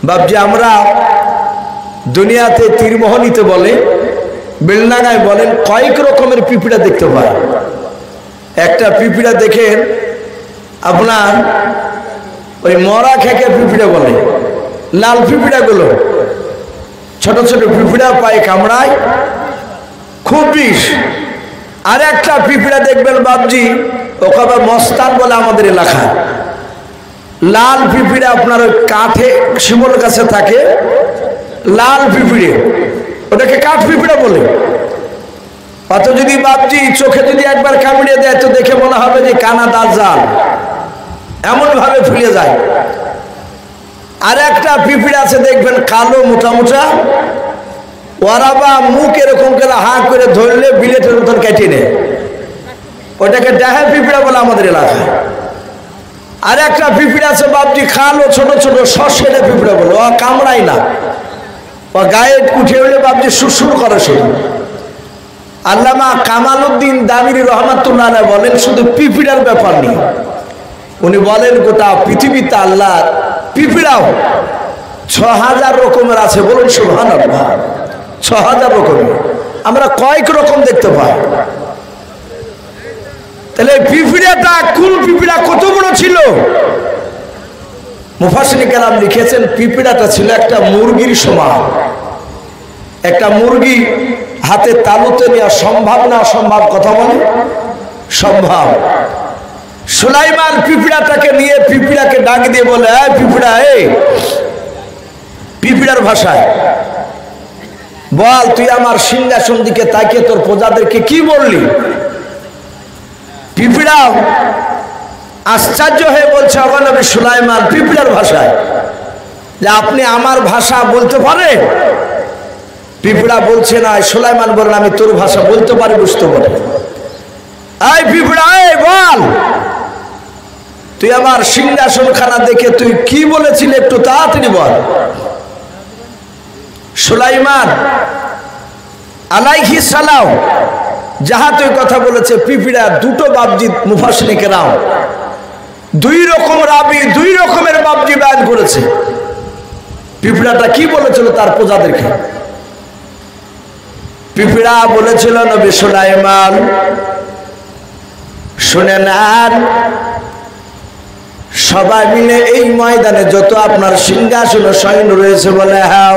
A: বাপজি আমরা দুনিয়াতে তীরমোহনীতে বলে, বেলনাগায় বলেন, কয়েক রকমের পিঁপড়া দেখতে পায়। একটা পিঁপড়া দেখেন আপনার ওই মরা খেকে পিঁপড়া বলে, লাল পিঁপড়াগুলো ছোট ছোট পিঁপড়া পায়ে কামড়ায়, খুব বিষ। আর একটা পিঁপড়া দেখবেন বাপজি, ওকে মস্তান বলে আমাদের এলাকায়। লাল পিঁপড়া আপনার ওই কাঠে শিমল কাছে থাকে, লাল পিঁপড়ে, ওটাকে কাঠ পিঁপড়া বলে। অত যদি বাপজি চোখে যদি একবার কামড়িয়ে দেয় তো দেখে মনে হবে যে কানা দাজ্জাল, এমন ভাবে ফুলে যায়। আর একটা পিঁপড়া আছে দেখবেন কালো মোটা মোটা, ওরা বা মুখ এরকম করে হা করে ধরলে বিলেটের মতন কেটে নেয়। ওটাকে ডাহা পিঁপড়া বলে আমাদের এলাকায়। আর একটা পিঁপড়া আছে বাপজি খালো, ছোট ছোট সসেলে পিঁপড়া বলে, ও কামড়াই না, ও গায়ে উঠে উঠে বাপজি সুরসুর করে শুধু। আল্লামা কামালউদ্দিন দামিরি রহমাতুল্লাহ আলাইহি বলেন শুধু পিঁপড়ার ব্যাপার নেই, উনি বলেন গোটা পৃথিবীতে আল্লাহ পিঁপড়াও ৬,০০০ রকমের আছে। বলুন সুবহানাল্লাহ, ৬,০০০ রকমের। আমরা কয়েক রকম দেখতে পাই। তাহলে পিঁপড়াটা কোন পিঁপড়া কত বড় ছিল? মুফাসসিরিন কেরাম লিখেছেন পিঁপড়াটা ছিল একটা মুরগির সমান। একটা মুরগি হাতে তালুতে নেওয়া সম্ভব না অসম্ভব? কথা বলে সম্ভব। সুলাইমান পিঁপড়াটাকে নিয়ে পিঁপড়াকে ডাক দিয়ে বলে, এই পিঁপড়া, এই পিঁপড়ার ভাষায় বল, তুই আমার সিংহাসন দিকে তাকিয়ে তোর প্রজাদেরকে কি বললি? পিঁপড়া আশ্চর্য হয়ে বলছে, ওগো নবী সুলাইমান, পিঁপড়ার ভাষায় যে আপনি আমার ভাষা বলতে পারেন? পিঁপড়া বলছে না। সুলাইমান বলেন, আমি তোর ভাষা বলতে পারি, বুঝতে পারি। এই পিঁপড়া, এই বল, তুই আমার সিংহাসন খানা দেখে তুই কি বলেছিলি, একটু তাড়াতাড়ি বল। সুলাইমান আলাইহিস সালাম যাহা তুই কথা বলেছে, পিঁপড়া দুটো বাবজি মুফাসসিরিন কেরাম দুই রকম রাবি দুই রকমের বাবজি বয়ান করেছে। পিঁপড়াটা কি বলেছিল তার প্রজাদেরকে? পিঁপড়া বলেছিল, নবী সুলাইমান শুনে নেন, সবাই মিলে এই ময়দানে যত আপনার সিংহাসন শয়ন রয়েছে বলে, হ্যাঁ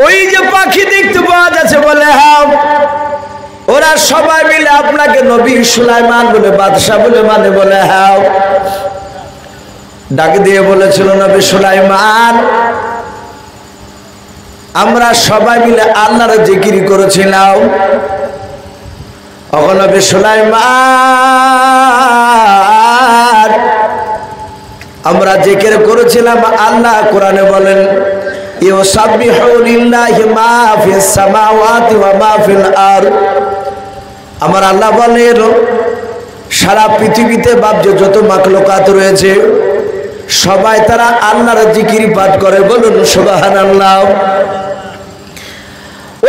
A: ওই যে পাখি দেখতে পাওয়া যাচ্ছে বলে, হ্যাঁ ওরা সবাই মিলে আপনাকে নবী সুলাইমান বলে বাদশা বলে মানে বলে, হ্যাঁ। ডাক দিয়ে বলেছিল, নবী সুলাইমান আমরা সবাই মিলে আল্লাহর জিকির করেছিলাম। ওগো নবী সুলাইমান আমরা জিকির করেছিলাম। আল্লাহ কোরআনে বলেন, ইউসাব্বিহু লিল্লাহি মা ফিস সামাওয়াতি ওয়া মা ফিল আরদ। আমার আল্লাহ বলেন সারা পৃথিবীতে বাপজে যত মাখলুকাত রয়েছে সবাই তারা আল্লাহর জিকির পাঠ করে। বলুন সুবহানাল্লাহ।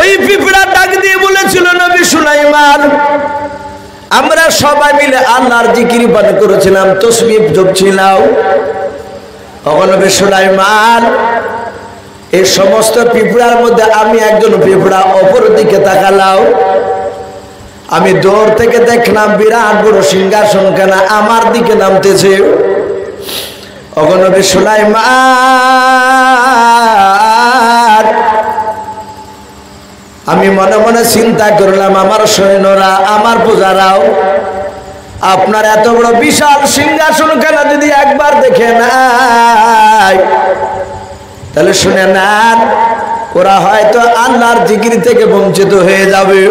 A: ওই পিঁপড়া ডাক দিয়ে বলেছিল, নবী সুলাইমান আমরা সবাই মিলে আল্লাহর জিকির পাঠ করেছিলাম, তাসবিহ জপছিলাম। ওগো নবী সুলাইমান এই সমস্ত পিঁপড়ার মধ্যে আমি একজন পিঁপড়া অপর দিকে তাকালাম, আমি দূর থেকে দেখলাম বিরাট বড় সিংহাসন খানা আমার দিকে নামতেছে। ওগো নবী সুলাইমান আমি মনে মনে চিন্তা করলাম, আমার সৈন্যরা আমার প্রজারাও আপনার এত বড় বিশাল সিংহাসন খানা যদি একবার দেখে নাই তাহলে শুনে নেন ওরা হয়তো আল্লাহর জিকির থেকে বঞ্চিত হয়ে যাবে।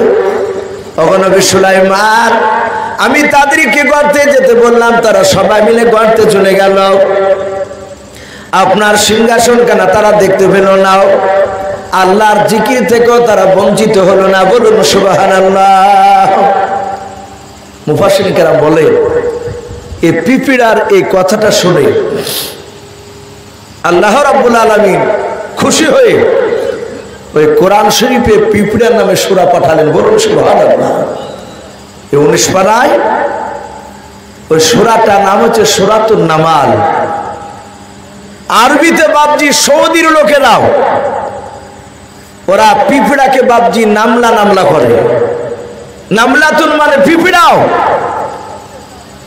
A: ওগো নবী সুলাইমান আমি তাদেরকে গর্তে যেতে বললাম, তারা সবাই মিলে গর্তে চলে গেল। আপনার সিংহাসন খানা তারা দেখতে পেল না, আল্লাহর জিকির থেকেও তারা বঞ্চিত হলো না। বলুন সুবহানাল্লাহ। মুফাসসিরিন কেরাম বলে এই পিঁপড়ার এই কথাটা শুনে আল্লাহ রাব্বুল আলামিন খুশি হয়ে ওই কোরআন শরীফে পিঁপড়ার নামে সূরা পাঠালেন। বলুন সুবহানাল্লাহ। এই 19 পারায় ওই সূরাটার নাম হচ্ছে সূরাতুন নামাল। আরবিতে বাপজি সৌদির লোকেরাও ওরা পিঁপড়াকে বাপজি নামলা নামলা করে। নামলাতুন মানে পিঁপড়াও।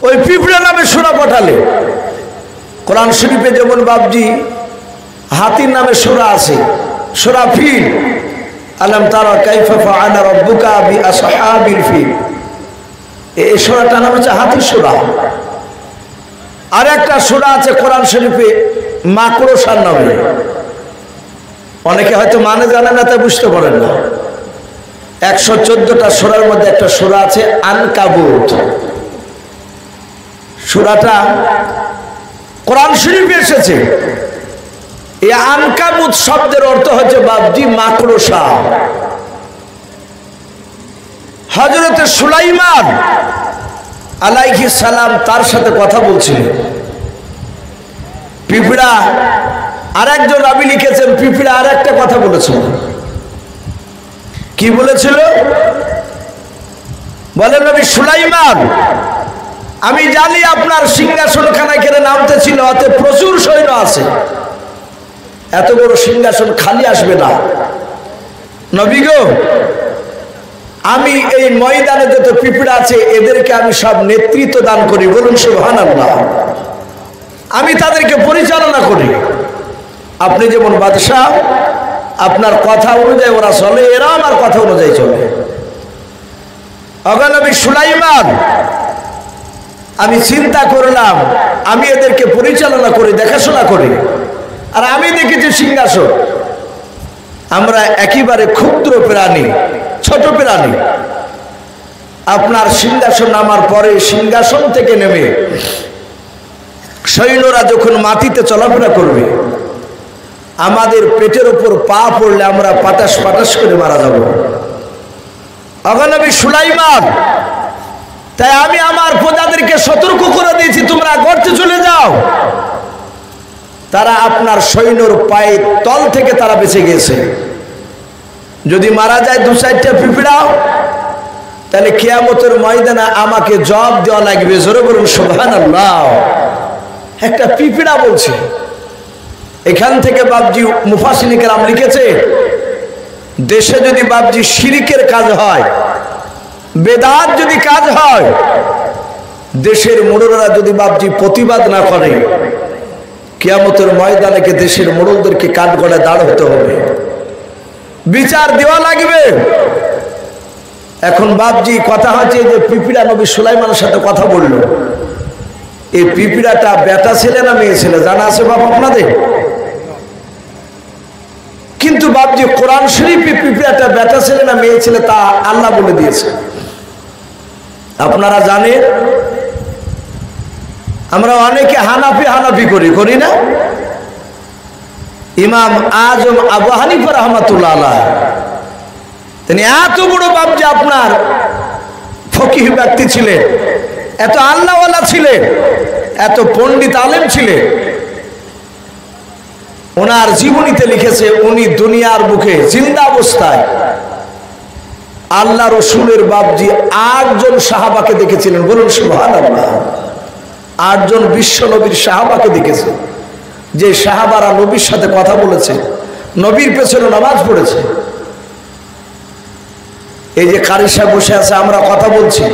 A: ওই পিঁপড়া নামে সূরা পাঠালে। কোরআন শরীফে যেমন বাপজি হাতির নামে সূরা আছে, সূরা ফিল, আলাম তারা কাইফা ফাআলা রাব্বুকা বিআসহাবিল ফিল, এই সূরাটার নাম হচ্ছে হাতির সূরা। আর একটা সূরা আছে কোরআন শরীফে মাকড়সার নামে। অনেকে হয়তো মানে জানে না, তা বুঝতে পারেন না। 114টা সূরার মধ্যে একটা সূরা আছে আনকাবুত। সূরাটা কোরআন শরীফে এসেছে। এই আনকাবুত শব্দের অর্থ হচ্ছে বাপজি মাকড়সা। হযরতে সুলাইমান আলাইহিস সালাম তার সাথে কথা বলছিলেন। পিঁপড়া, আরেকজন রাবী লিখেছেন পিঁপড়া আর একটা কথা বলেছিল। কি বলেছিল? বলেন নবী সুলাইমান, আমি জানি আপনার সিংহাসনখানায় কেড়ে নামতে ছিল, অতএব প্রচুর সৈন্য আছে, এত বড় সিংহাসন খালি আসবে না। নবী গো, আমি এই ময়দানে যত পিঁপড়া আছে এদেরকে আমি সব নেতৃত্ব দান করি, বলুন সুবহানাল্লাহ। আমি তাদেরকে পরিচালনা করি। আপনি যেমন বাদশাহ, আপনার কথা অনুযায়ী ওরা চলে, এরা আমার কথা অনুযায়ী চলে। নবী সুলাইমান, আমি চিন্তা করলাম আমি এদেরকে পরিচালনা করি, দেখাশোনা করি, আর আমি দেখেছি সিংহাসন। আমরা একেবারে ক্ষুদ্র প্রাণী, ছোট প্রাণী। আপনার সিংহাসন নামার পরে সিংহাসন থেকে নেমে সৈন্যরা যখন মাটিতে চলাফেরা করবে, আমাদের পেটের উপর পা পড়লে আমরা পাটাস পাটাস করে মারা যাব। নবী সুলাইমান, তাই আমি আমার প্রজাদেরকে সতর্ক করে দিয়েছি, তোমরা গর্তে চলে যাও। তারা আপনার সৈন্যর পায়ের তল থেকে তারা বেঁচে গেছে। যদি মারা যায় দু চারটা পিঁপড়াও, তাহলে কিয়ামতের ময়দানে আমাকে জবাব দেওয়া লাগবে। জোরে বলুন সুবহানাল্লাহ। একটা পিঁপড়া বলছে। এখান থেকে বাবজি মুফাসসিরিন কেরাম লিখেছে, দেশে যদি বাবজি শিরকের কাজ হয়, বেদাত যদি কাজ হয়, দেশের মোড়লরা যদি বাবজি প্রতিবাদ না করে, কিয়ামতের ময়দানে দেশের মোড়লদেরকে কাঠগড়ায় দাঁড় হতে হবে, বিচার দেওয়া লাগবে। এখন বাবজি কথা হচ্ছে যে পিঁপড়া নবী সুলাইমানের সাথে কথা বলল। এই পিঁপড়াটা বেটা ছেলে না মেয়ে ছেলে জানা আছে বাবা আপনাদের? কিন্তু বাবজি কোরআন শরীফে পিঁপড়াটা বেটা ছেলে না মেয়ে ছেলে তা আল্লাহ বলে দিয়েছে। আপনারা জানেন আমরা অনেকে হানাফি করি না? ইমাম আজম আবু হানিফা রাহমাতুল্লাহ আলাইহি, তিনি এত বড় বাবজি আপনার ফকিহ ব্যক্তি ছিলেন, এত আল্লাহওয়ালা ছিলেন, এত পণ্ডিত আলেম ছিলেন। ওনার জীবনীতে লিখেছে উনি দুনিয়ার বুকে জিন্দা অবস্থায় আল্লাহ রসুলের বাবজি 8 জন সাহাবাকে দেখেছিলেন। বলুন সুবহানাল্লাহ। 8 জন বিশ্ব নবীর সাহাবাকে দেখেছে, যে সাহাবারা নবীর সাথে কথা বলেছে, নবীর পেছনে নামাজ পড়েছে। এই যে কারি সাহেব বসে আছে, আমরা কথা বলছি,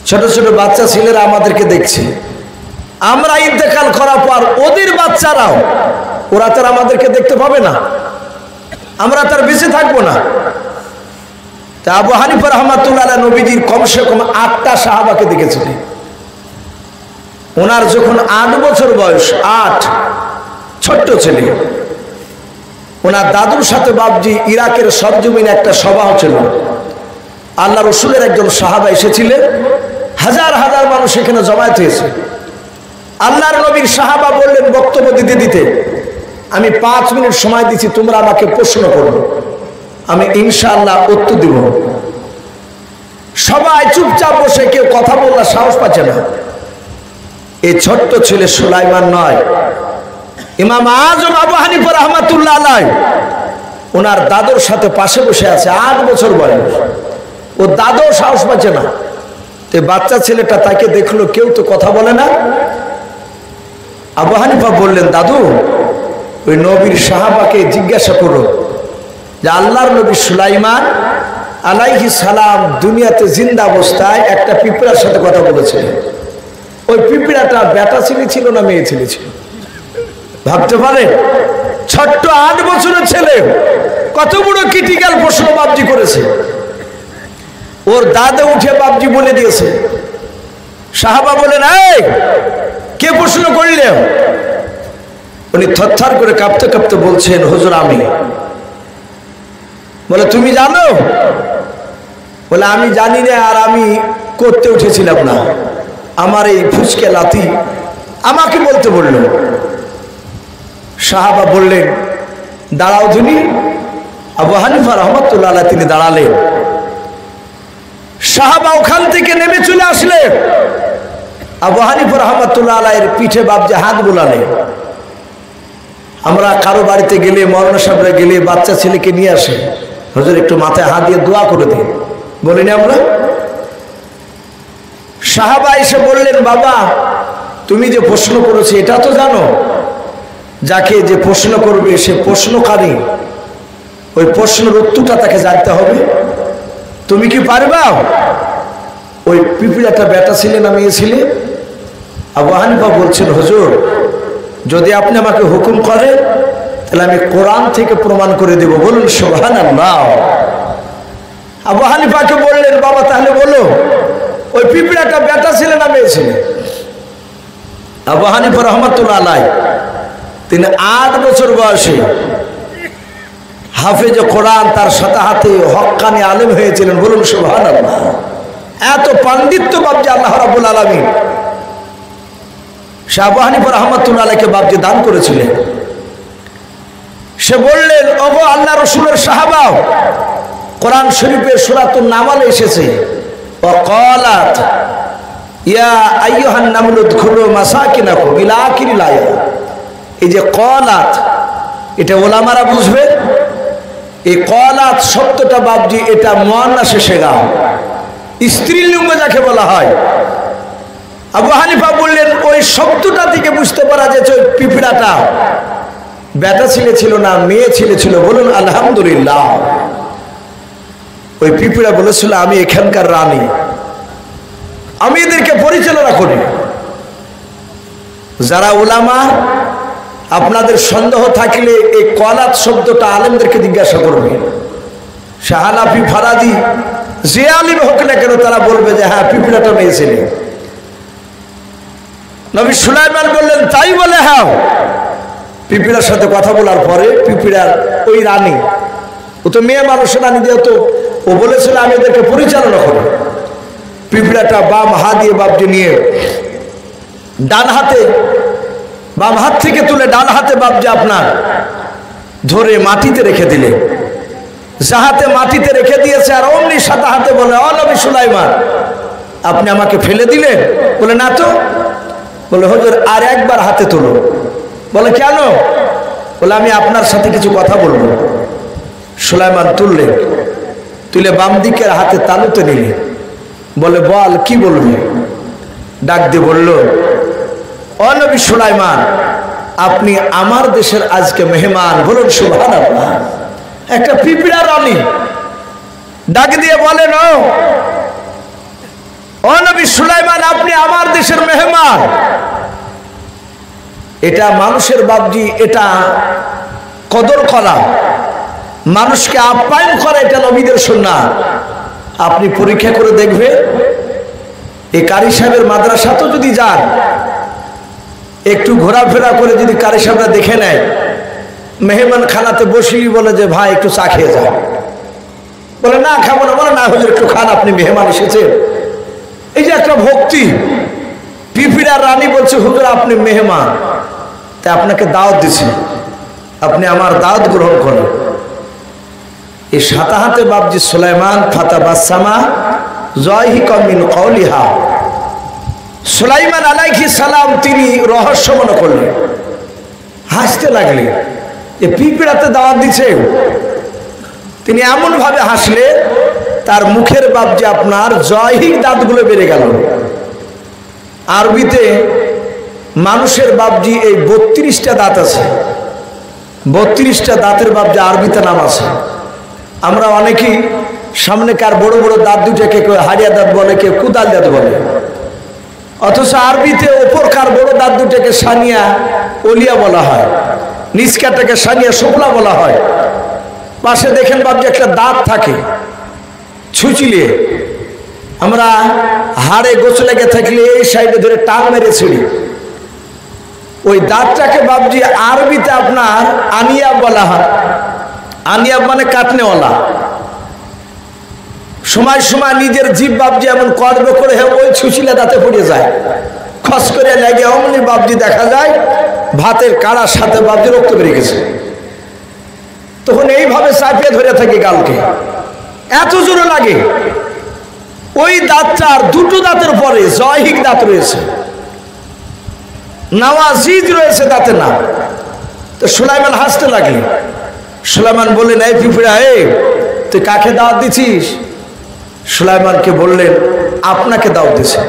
A: ছোট ছোট বাচ্চা ছেলেরা আমাদেরকে দেখছে। আমরা ইন্তেকাল করার পর ওদের বাচ্চারাও, ওরা তার আমাদেরকে দেখতে পাবে না, আমরা তার বেঁচে থাকবো না। তা আবু হানিফা রাহমাতুল্লাহ আলাইহি নবীজির কমসে কম 8টা সাহাবাকে দেখেছিলেন। ওনার যখন 8 বছর বয়স, 8, ছোট্ট ছেলে, ওনার দাদুর সাথে বাবজি ইরাকের সরজমিনে একটা সভা হচ্ছিল। আল্লাহ রসুলের একজন সাহাবা এসেছিলেন, হাজার হাজার মানুষ এখানে জমায়েত হয়েছে। আল্লাহর নবীর সাহাবা বললেন বক্তব্য দিতে দিতে, আমি 5 মিনিট সময় দিচ্ছি, তোমরা আমাকে প্রশ্ন করো, আমি ইনশাআল্লাহ উত্তর দিব। সবাই চুপচাপ বসে, কেউ কথা বলার সাহস পাচ্ছে না। এই ছোট্ট ছেলে সুলাইমান নয়, ইমাম আজম আবু হানিফা রাহমাতুল্লাহ আলাইহি ওনার দাদুর সাথে পাশে বসে আছে, 8 বছর বয়স। ও দাদু সাহস পাচ্ছে না। তো বাচ্চা ছেলেটা তাকে দেখলো, কেউ তো কথা বলে না। আবু হানিফা বললেন, দাদু ওই নবীর সাহাবাকে জিজ্ঞাসা করো যে আল্লাহর নবী সুলাইমান আলাইহিস সালাম দুনিয়াতে জিন্দা অবস্থায় একটা পিঁপড়ার সাথে কথা বলেছে। ওই পিঁপড়াটা বেটা ছেলে ছিল না মেয়ে ছেলে ছিল? ভাবতে পারে? ছোট্ট 8 বছরের ছেলে কত বড় ক্রিটিক্যাল প্রশ্ন বাবজি করেছে। ওর দাদা উঠে বাবজি বলে দিয়েছে। সাহাবা বলেন, এই কে প্রশ্ন করলে? উনি থরথর করে কাঁপতে কাঁপতে বলছেন, হুজুর আমি। বলে তুমি জানো? বলে আমি জানি না, আর আমি করতে উঠেছিলাম না, আমার এই ফুসকে লাথি আমাকে বলতে বলল। সাহাবা বললেন, দাঁড়াও তুমি। আবু হানিফা রাহমাতুল্লাহ আলাইহি তিনি দাঁড়ালেন। সাহাবা ওখান থেকে নেমে চলে আসলে আবু হানিফা রাহমাতুল্লাহ আলাইহির পিঠে বাপজি হাত বুলালে। আমরা কারো বাড়িতে গেলে, মৌলানা সাহেবরা গেলে বাচ্চা ছেলেকে নিয়ে আসে, হুজুর একটু মাথায় হাত দিয়ে দোয়া করে দিন, বলিনি আমরা? সাহাবা এসে বললেন, বাবা তুমি যে প্রশ্ন করেছো এটা তো জানো, যাকে যে প্রশ্ন করবে সে প্রশ্নকারী, ওই প্রশ্নের উত্তরটা তাকে জানতে হবে। তুমি কি পারবা? ওই পিঁপড়াটা বেটা ছিলে না মেয়ে ছিলে? আবু হানিফা বলছেন, হুজুর যদি আপনি আমাকে হুকুম করেন তাহলে আমি কোরআন থেকে প্রমাণ করে দেব। বলুন সুবহানাল্লাহ। আবু হানিফাকে বললেন, বাবা তাহলে বলো ওই পিঁপড়াটা বেটা ছিলে না মেয়ে ছিলে? আবু হানিফা রাহমাতুল্লাহ আলাইহি তিনি 8 বছর বয়সে হাফেজ কোরআন, তার সাথে হাতে হক্কানি আলেম হয়েছিলেন। বলুন সুবহানাল্লাহ। এত পাণ্ডিত্য বাপজি আল্লাহ রাব্বুল আলামিন সে আবু হানিফা রাহমাতুল্লাহ আলাইহিকে বাপজি দান করেছিলেন। সে বললেন, ওগো আল্লাহ রাসূলের সাহাবা, কোরআন শরীফের সূরাতুন নামলে এসেছে, ওয়াকালাত ইয়া আইয়ুহান নামলু উদখুলু মাসাকিনাকুম ইলা আখিরিল আয়াত। এই যে কলাত, এটা ওলামারা বুঝবে। এই কলাত শব্দটা বাপজি এটা মুয়ান্নাসে সেগা, স্ত্রীলিঙ্গ যাকে বলা হয়। আবু হানিফা বললেন, ওই শব্দটা থেকে বুঝতে পারা যাচ্ছে ওই পিঁপড়াটা বেটা ছেলে ছিল না মেয়ে ছেলে ছিল। বলুন আলহামদুলিল্লাহ। ওই পিঁপড়া বলেছিল, আমি এখানকার রানী, আমি এদেরকে পরিচালনা করি। যারা উলামা, আপনাদের সন্দেহ থাকলে এই কলাত শব্দটা আলেমদেরকে জিজ্ঞাসা করবে। শাহানাফি, ফারাদি, যে আলিম হোক না কেন তারা বলবে যে হ্যাঁ পিঁপড়াটা মেয়ে ছেলে। নবী সুলাইমান বললেন, তাই বলে? হ্যাঁ। পিঁপড়ার সাথে কথা বলার পরে পিঁপড়ার ওই রানী, ও তো মেয়ে মানুষের রানী, যেহেতু ও বলেছিল আমি এদেরকে পরিচালনা করি। পিঁপড়াটা বাম হাত দিয়ে বাপজি নিয়ে ডান হাতে, বাম হাত থেকে তুলে ডান হাতে বাপজি আপনার ধরে মাটিতে রেখে দিলে। যাহাতে মাটিতে রেখে দিয়েছে আর অমনি সাদা হাতে বলে, ও নবী সুলাইমান আপনি আমাকে ফেলে দিলেন? বলে না তো। বলে হুজুর আর একবার হাতে তুলো। বলে কেন? বলে আমি আপনার সাথে কিছু কথা বলবো। সুলাইমান তুললেন, তুলে বাম দিকের হাতে তালুতে নিলেন। বলে বল কি বলবি? ডাক দিয়ে বলল, ও নবী সুলাইমান আপনি আমার দেশের আজকে মেহমান। বলুন সুবহানাল্লাহ। একটা পিঁপড়া রানী ডাক দিয়ে বলেন, ও নবী সুলাইমান আপনি আমার দেশের মেহমান। এটা মানুষের বাপজি, এটা কদর করা, মানুষকে আপ্যায়ন করা, এটা নবীদের সুন্নাত। আপনি পরীক্ষা করে দেখবেন, এই কারি সাহেবের মাদ্রাসাতেও যদি যান, একটু ঘোরাফেরা করে যদি কারি সাহেবরা দেখে নেয়, মেহমান খানাতে বসিলি বলে যে ভাই একটু চা খেয়ে যান। বলে না খাবো না। বলে না হুজুর একটু খান, আপনি মেহমান এসেছেন। এই যে একটা ভক্তি। পিঁপড়া রানী বলছে, হুজুর আপনি মেহমান, তাই আপনাকে দাওয়াত দিছি, আপনি আমার দাওয়াত গ্রহণ করেন। এই সাথে হাতে বাপজি সুলাইমান ফাতাবাসসামা যাহিকা মিন কওলিহা। সুলাইমান আলাইহিস সালাম তিনি রহস্য মনে করলেন, হাসতে লাগলেন। যে পিঁপড়াতে দাওয়াত দিচ্ছে, তিনি এমন ভাবে হাসলে তার মুখের বাপজি আপনার জয়হিক দাঁতগুলো বেড়ে গেল। আরবিতে মানুষের বাপজি এই 32টা দাঁত আছে। 32টা দাঁতের বাপজি আরবিতে নাম আছে। আমরা অনেকেই সামনেকার বড় বড় দাঁত দুটাকে কেউ হাড়িয়া দাঁত বলে, কেউ কুদাল দাঁত বলে, অথচ আরবিতে ওপরকার বড় দাঁত দুটাকে সানিয়া ওলিয়া বলা হয়, নিচকাটাকে সানিয়া শুকলা বলা হয়। পাশে দেখেন বাপজি একটা দাঁত থাকে ছুচিলিয়ে, আমরা হাড়ে গোছ লেগে থাকলে এই সাইডে ধরে টান মেরে ছিড়ি। ওই দাঁতটাকে বাপজি আরবিতে আপনার আনিয়াব বলা হয়। আনিয়াব মানে কাটনেওয়ালা। সময় সময় নিজের জীব বাপজি এমন করবে করে ওই ছুচিলে দাঁতে পড়ে যায়, খস করে লেগে অমনি বাপজি দেখা যায় ভাতের কাড়ার সাথে বাপজি রক্ত বেরিয়ে গেছে। তখন এইভাবে চাপিয়ে ধরে থাকে গালকে, এত জোরে লাগে। ওই দাঁতটার দুটো দাঁতের পরে জয়হিক দাঁত রয়েছে, নওয়াজিদ রয়েছে দাঁতে না। তো সুলাইমান হাসতে লাগলেন। সুলাইমান বললেন, এই পিঁপড়া, তুই কাকে দাওয়াত দিছিস? সুলাইমানকে বললেন, আপনাকে দাওয়াত দিছে।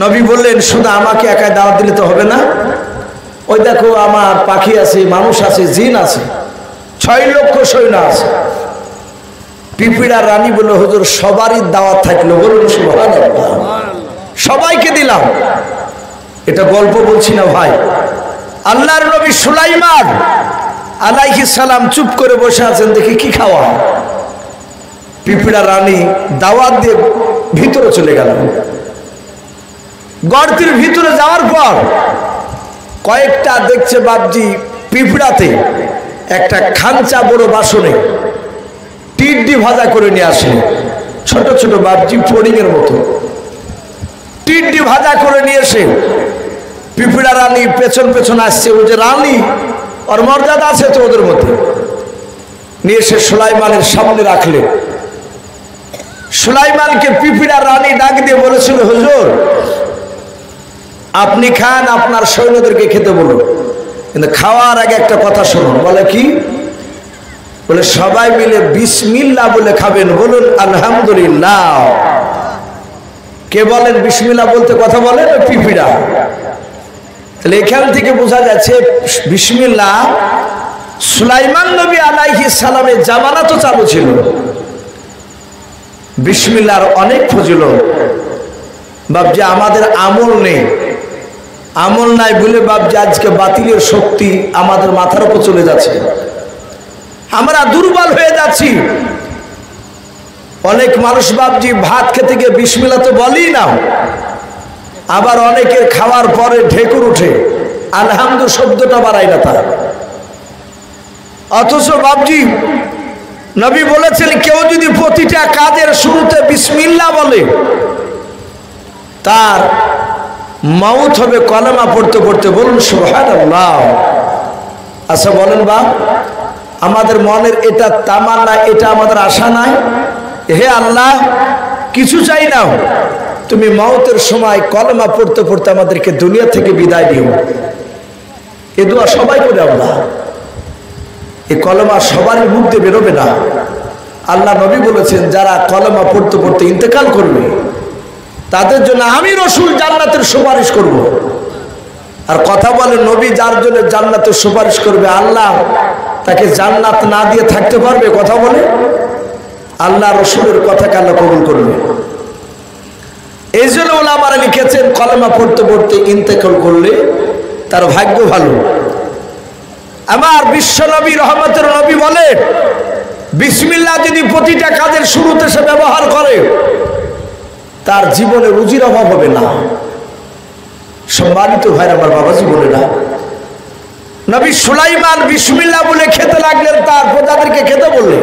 A: নবী বললেন, শুধু আমাকে একাই দাওয়াত দিলে তো হবে না, ওই দেখো আমার পাখি আছে, মানুষ আছে, জিন আছে, 6 লক্ষ সৈন্য আছে। পিঁপড়া রানী বলল, হুজুর সবারই দাওয়াত থাকলো, বলুন সুবহানাল্লাহ, সবাইকে দিলাম। এটা গল্প বলছি না ভাই, আল্লাহর নবী সুলাইমান আলাইহিস সালাম চুপ করে বসে আছেন, দেখি কি খাওয়া। পিঁপড়া রানী দাওয়াত দিয়ে ভিতরে চলে গেল। গর্তের ভিতরে যাওয়ার পর কয়েকটা দেখছে বাপজি পিঁপড়াতে একটা খাঞ্চা বড় বাসনে টিড্ডি ভাজা করে নিয়ে আসে, ছোট ছোট বাপজি ফড়িং এর মতো টিড্ডি ভাজা করে নিয়ে এসে পিঁপড়া রানী পেছন পেছন আসছে। ওই যে রানী, ওর মর্যাদা আছে তো ওদের মধ্যে, নিয়ে এসে সুলাইমানের সামনে রাখলে। সুলাইমানকে পিঁপড়া রানী ডাক দিয়ে বলেছিল, হুজুর আপনি খান, আপনার সৈন্যদেরকে খেতে বলুন, কিন্তু খাওয়ার আগে একটা কথা শুনুন। বলে কি? বলে সবাই মিলে বিসমিল্লাহ বলে খাবেন, বলুন আলহামদুলিল্লাহ। কে বলেন বিসমিল্লাহ বলতে কথা বলেন? পিঁপড়া। তাহলে এখান থেকে বোঝা যাচ্ছে বিসমিল্লাহ সুলাইমান নবী আলাইহিস সালামের জামানা তো চালু ছিল। বিসমিল্লাহর অনেক ফজিলত বাপজি, আমাদের আমল নেই, আমল নাই বলে বাপজি আজকে বাতিলের শক্তি আমাদের মাথার উপর চলে যাচ্ছে, আমরা দুর্বল হয়ে যাচ্ছি। অনেক মানুষ বাপজি ভাত খেতে গিয়ে বিসমিল্লাহ তো বলেই না, আবার অনেকের খাওয়ার পরে ঢেকুর উঠে, আলহামদু শব্দটা বাড়ায় না তার। অথচ বাপজি নবী বলেছেন, কেউ যদি প্রতিটা কাজের শুরুতে বিসমিল্লাহ বলে, তার মাউত হবে কলেমা পড়তে পড়তে, বলুন সুবহানাল্লাহ। আচ্ছা বলেন বাপ, আমাদের মনের এটা তামান্না, এটা আমাদের আশা নাই? হে আল্লাহ, কিছু চাই না, তুমি মাউতের সময় কলেমা পড়তে পড়তে আমাদেরকে দুনিয়া থেকে বিদায় দিও। এ দোয়া সবাই করে আমরা, এই কলেমা সবার মুখ দিয়ে বেরোবে না। আল্লাহ নবী বলেছেন, যারা কলেমা পড়তে পড়তে ইন্তেকাল করবে তাদের জন্য আমি রাসূল জান্নাতের সুপারিশ করব। আর কথা বলে নবী যার জন্য জান্নাতের সুপারিশ করবে, আল্লাহ তাকে জান্নাত না দিয়ে থাকতে পারবে? কথা বলে আল্লাহ রাসূলের কথাকে আল্লাহ কবুল করবে। এই জন্য ওলামারা লিখেছেন, কলেমা পড়তে পড়তে ইন্তেকাল করলে তার ভাগ্য ভালো। আমার বিশ্ব নবী রহমতের নবী বলে, বিসমিল্লাহ যদি প্রতিটা কাজের শুরুতে সে ব্যবহার করে, তার জীবনে রুজির অভাব হবে না। সম্মানিত ভাই আমার বাবাজি বলে না, নবী সুলাইমান বিসমিল্লাহ বলে খেতে লাগলেন, তার প্রজাদেরকে খেতে বললেন,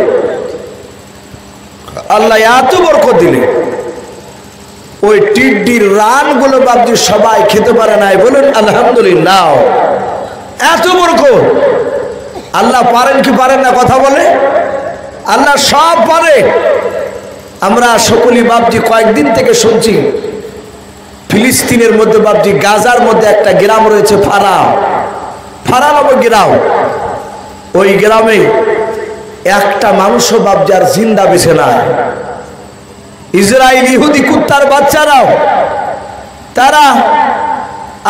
A: আল্লাহ এত বরকত দিলে। ওই টিড্ডির রানগুলো বাপজি সবাই খেতে পারে নাই, বলুন আলহামদুলিল্লাহ। এত বরকত আল্লাহ পারেন কি পারেন না? কথা বলে আল্লাহ সব পারে। আমরা সকলেই বাপজি কয়েকদিন থেকে শুনছি, ফিলিস্তিনের মধ্যে বাপজি গাজার মধ্যে একটা গ্রাম রয়েছে ফারা নামক গ্রাম। ওই গ্রামে একটা মানুষও বাপজি আর জিন্দা বেঁচে নাই। ইসরায়েল ইহুদি কুত্তার বাচ্চারাও তারা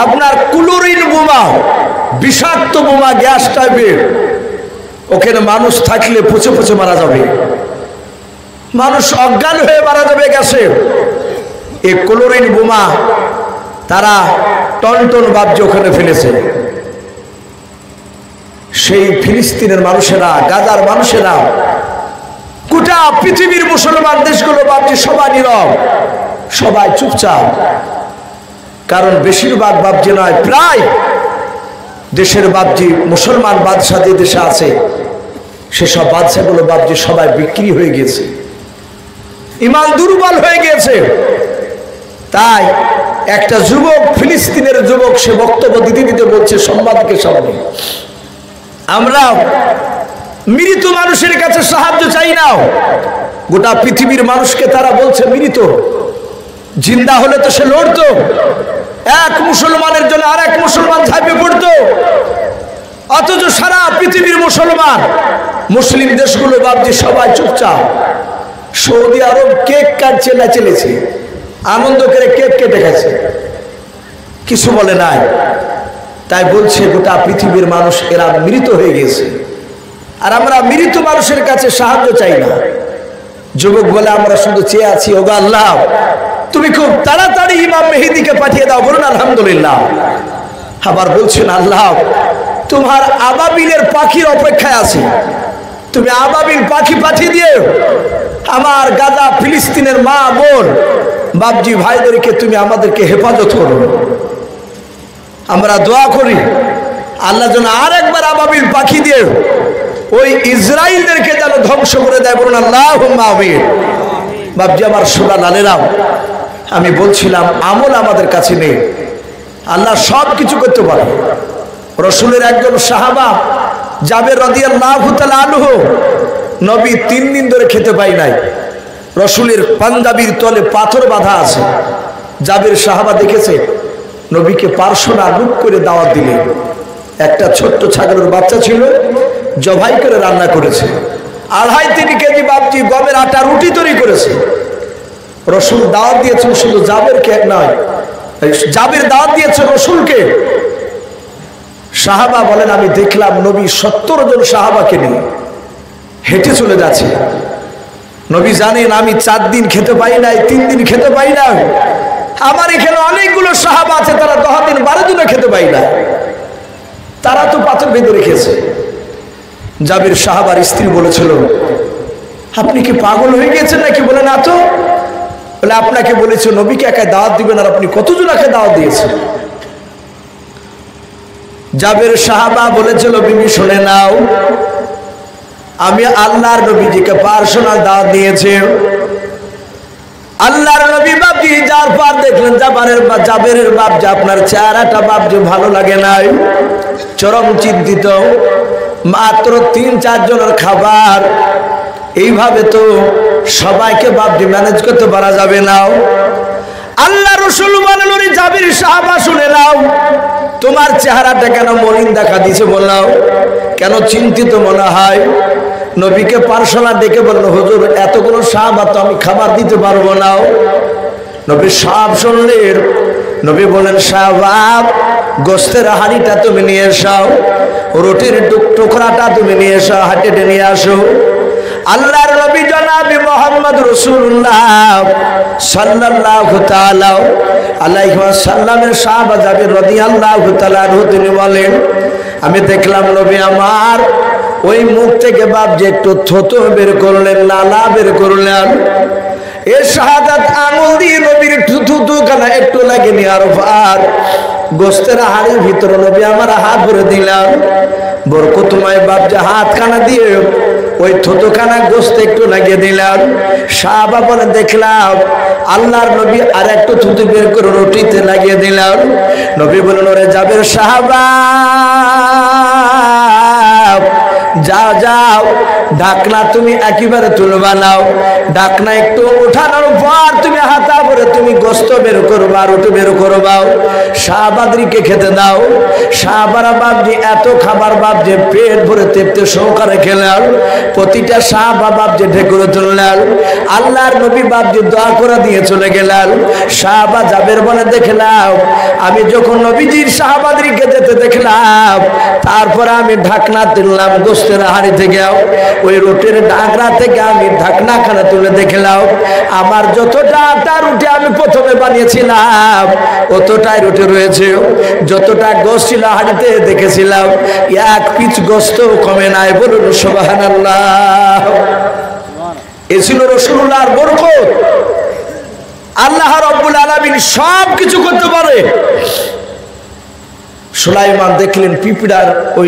A: আপনার ক্লোরিন বোমা, বিষাক্ত বোমা, গ্যাস টাইপের, ওখানে মানুষ থাকলে পচে পচে মারা যাবে, মানুষ অজ্ঞান হয়ে মারা যাবে গ্যাসে। এই ক্লোরিন বোমা তারা টন টন বাপজি ওখানে ফেলেছে। সেই ফিলিস্তিনের মানুষেরা, গাজার মানুষেরা, গোটা পৃথিবীর মুসলমান দেশগুলো বাপজি সবাই নীরব, সবাই চুপচাপ। কারণ বেশিরভাগ বাপজি নয়, প্রায় দেশের বাপজি মুসলমান বাদশাহ যে দেশে আছে, সেসব বাদশাগুলো বাপজি সবাই বিক্রি হয়ে গেছে, ইমান দুর্বল হয়ে গেছে। তাই একটা যুবক, ফিলিস্তিনের যুবক, সে বক্তব্য দিতে দিতে বলছে সাংবাদিকের সামনে, আমরা মৃত মানুষের কাছে সাহায্য চাই না, গোটা পৃথিবীর মানুষকে তারা বলছে মৃত, জিন্দা হলে তো সে লড়তো, এক মুসলমানের জন্য আর এক মুসলমান ঝাঁপিয়ে পড়তো। অথচ সারা পৃথিবীর মুসলমান, মুসলিম দেশগুলো বাবজি সবাই চুপচাপ। সৌদি আরব কেক কাটছে না চলেছে, আনন্দ করে কেক কেটে গেছে, কিছু বলে নাই। তাই বলছে গোটা পৃথিবীর মানুষ এরা মৃত হয়ে গেছে, আর আমরা মৃত মানুষের কাছে সাহায্য চাই না। যুবক বলে আমরা শুধু চেয়ে আছি, ওগো আল্লাহ তুমি খুব তাড়াতাড়ি ইমাম মেহেদীকে পাঠিয়ে দাও, বলুন আলহামদুলিল্লাহ। আবার বলছেন আল্লাহ তোমার আবাবিলের পাখির অপেক্ষায় আছে, তুমি আবাবিল পাখি পাঠিয়ে দিও, আমার গাজা ফিলিস্তিনের মা বোন বাপজি ভাইদেরকে তুমি আমাদেরকে হেফাজত করো। আমরা দোয়া করি আল্লাহ যেন আর একবার আবাবিল পাখি দিয়ে ওই ইসরায়েলদেরকে যেন ধ্বংস করে দেয়, বলুন আল্লাহুম্মা আমিন। বাপজি আমার সোনা লালেরাম, আমি বলছিলাম আমল আমাদের কাছে নেই। আল্লাহ সব কিছু করতে পারে। রসুলের একজন সাহাবা জাবের রাদিয়াল্লাহু তাআলা আনহু, নবী 3 দিন ধরে খেতে পাই নাই, রসুলের পাঞ্জাবির তলে পাথর বাঁধা আছে। জাবের সাহাবা দেখেছে, নবীকে পার্শ্বনা লুক করে দাওয়াত দিলেন। একটা ছোট্ট ছাগলের বাচ্চা ছিল, জবাই করে রান্না করেছে, 2.5-3 কেজি বাপজি গমের আটা রুটি তৈরি করেছে। রসুল দাওয়াত দিয়েছেন শুধু জাবেরকে নয়, জাবের দাওয়াত দিয়েছে রসুলকে। সাহাবা বলেন আমি দেখলাম নবী 70 জন সাহাবাকে নিয়ে হেঁটে চলে যাচ্ছে। নবী জানেন আমি 4 দিন খেতে পাই নাই, 3 দিন খেতে পাই না। আমার এখানে অনেকগুলো সাহাবা আছে, তারা 10 দিন 12 দিনও খেতে পাই না, তারা তো পাথর বেঁধে রেখেছে। জাবির সাহাবার স্ত্রী বলেছিল আপনি কি পাগল হয়ে গেছেন নাকি? বলে না তো। বলে আপনাকে বলেছে নবীকে একাই দাওয়াত দিবেন, আর আপনি কতজনকে দাওয়াত দিয়েছেন? জাবের সাহাবা বলেছিল বিবি শুনে নাও, আমি আল্লাহর নবীজিকে পার্সোনাল দাওয়াত দিয়েছি। আল্লাহর নবী বাপজি যার পর দেখলেন জাবেরের বাপ যে আপনার চেহারাটা বাপজি ভালো লাগে নাই, চরম চিন্তিত। মাত্র 3-4 জনের খাবার, এইভাবে তো সবাইকে বাপজি ম্যানেজ করতে পারা যাবে না। আল্লাহ রসুল বললেন জাবের সাহাবা শুনে নাও, তোমার চেহারাটা কেন মলিন দেখা দিছে বললাম, কেন চিন্তিত মনে হয়? নবীকে পার্সোনাল ডেকে বলল হুজুর এতগুলো সাহাবা তো আমি খাবার দিতে পারবো না। নবী সব শুনলেন। নবী বলেন সাহাব গোস্তের হাঁড়িটা তুমি নিয়ে এসো, রুটির টুকরাটা তুমি নিয়ে এসো, হাঁটিয়ে নিয়ে আসো। আল্লাহর নবী জনাবি মুহাম্মদ রাসূলুল্লাহ সাল্লাল্লাহু তাআলা আলাইহি ওয়াসাল্লামের সাহাবা জাবের রাদিয়াল্লাহু তাআলা আনহু তিনি বলেন আমি দেখলাম নবী আমার ওই মুখ থেকে বাপ যে একটু থুতু বের করলেন, লালা বের করলেন। এই শাহাদাত আঙুল দিয়ে নবীর থুতু খানা একটু লাগেনি, আর গোস্তের হাড়ির ভিতরে নবী আমার হাত ভরে দিলাম। বরকতময় বাপ যে হাত খানা দিয়ে ওই থুতুখানা গোস্ত একটু লাগিয়ে দিলাম। সাহাবা বলে দেখলাম আল্লাহর নবী আর একটু থুতু বের করে রুটিতে লাগিয়ে দিলাম। নবী বলেন ওরে জাবের সাহাবা যাও যাও, ঢাকনা তুমি একেবারে তুলবা নাও, ঢাকনা একটু উঠানোর পর তুমি হাতা ভরে তুমি গোস্ত বের করবা, রুটি বের করবা, শাহবাদরিকে খেতে দাও। শাহবারা বাপজি এত খাবার বাপজি পেট ভরে তেপতে সহকারে খেলেন, প্রতিটা শাহবা বাপজি ঢেকুরে তুললেন। আল্লাহর নবী বাপজি দোয়া করে দিয়ে চলে গেলেন। শাহবা জাবের বলে দেখলাম আমি যখন নবীজির শাহবাদরিকে যেতে দেখলাম, তারপরে আমি ঢাকনা তুললাম গোস্তের হাড়ি থেকে, ওই রুটির ঢাকনা থেকে আমি ঢাকনা খানা তুলে দেখলাম আমার যতটা আটা রুটি আমি প্রথমে বানিয়েছিলাম অতটাই রুটি রয়েছে, যতটা গোস্ত ছিল হাড়িতে দেখেছিলাম 1 পিস গোস্ত কমে নাই। বলুন সুবহানাল্লাহ। এ ছিল রাসূলুল্লাহর বরকত। আল্লাহ রাব্বুল আলামিন সব কিছু করতে পারে। সুলাইমান দেখলেন পিঁপড়ার ওই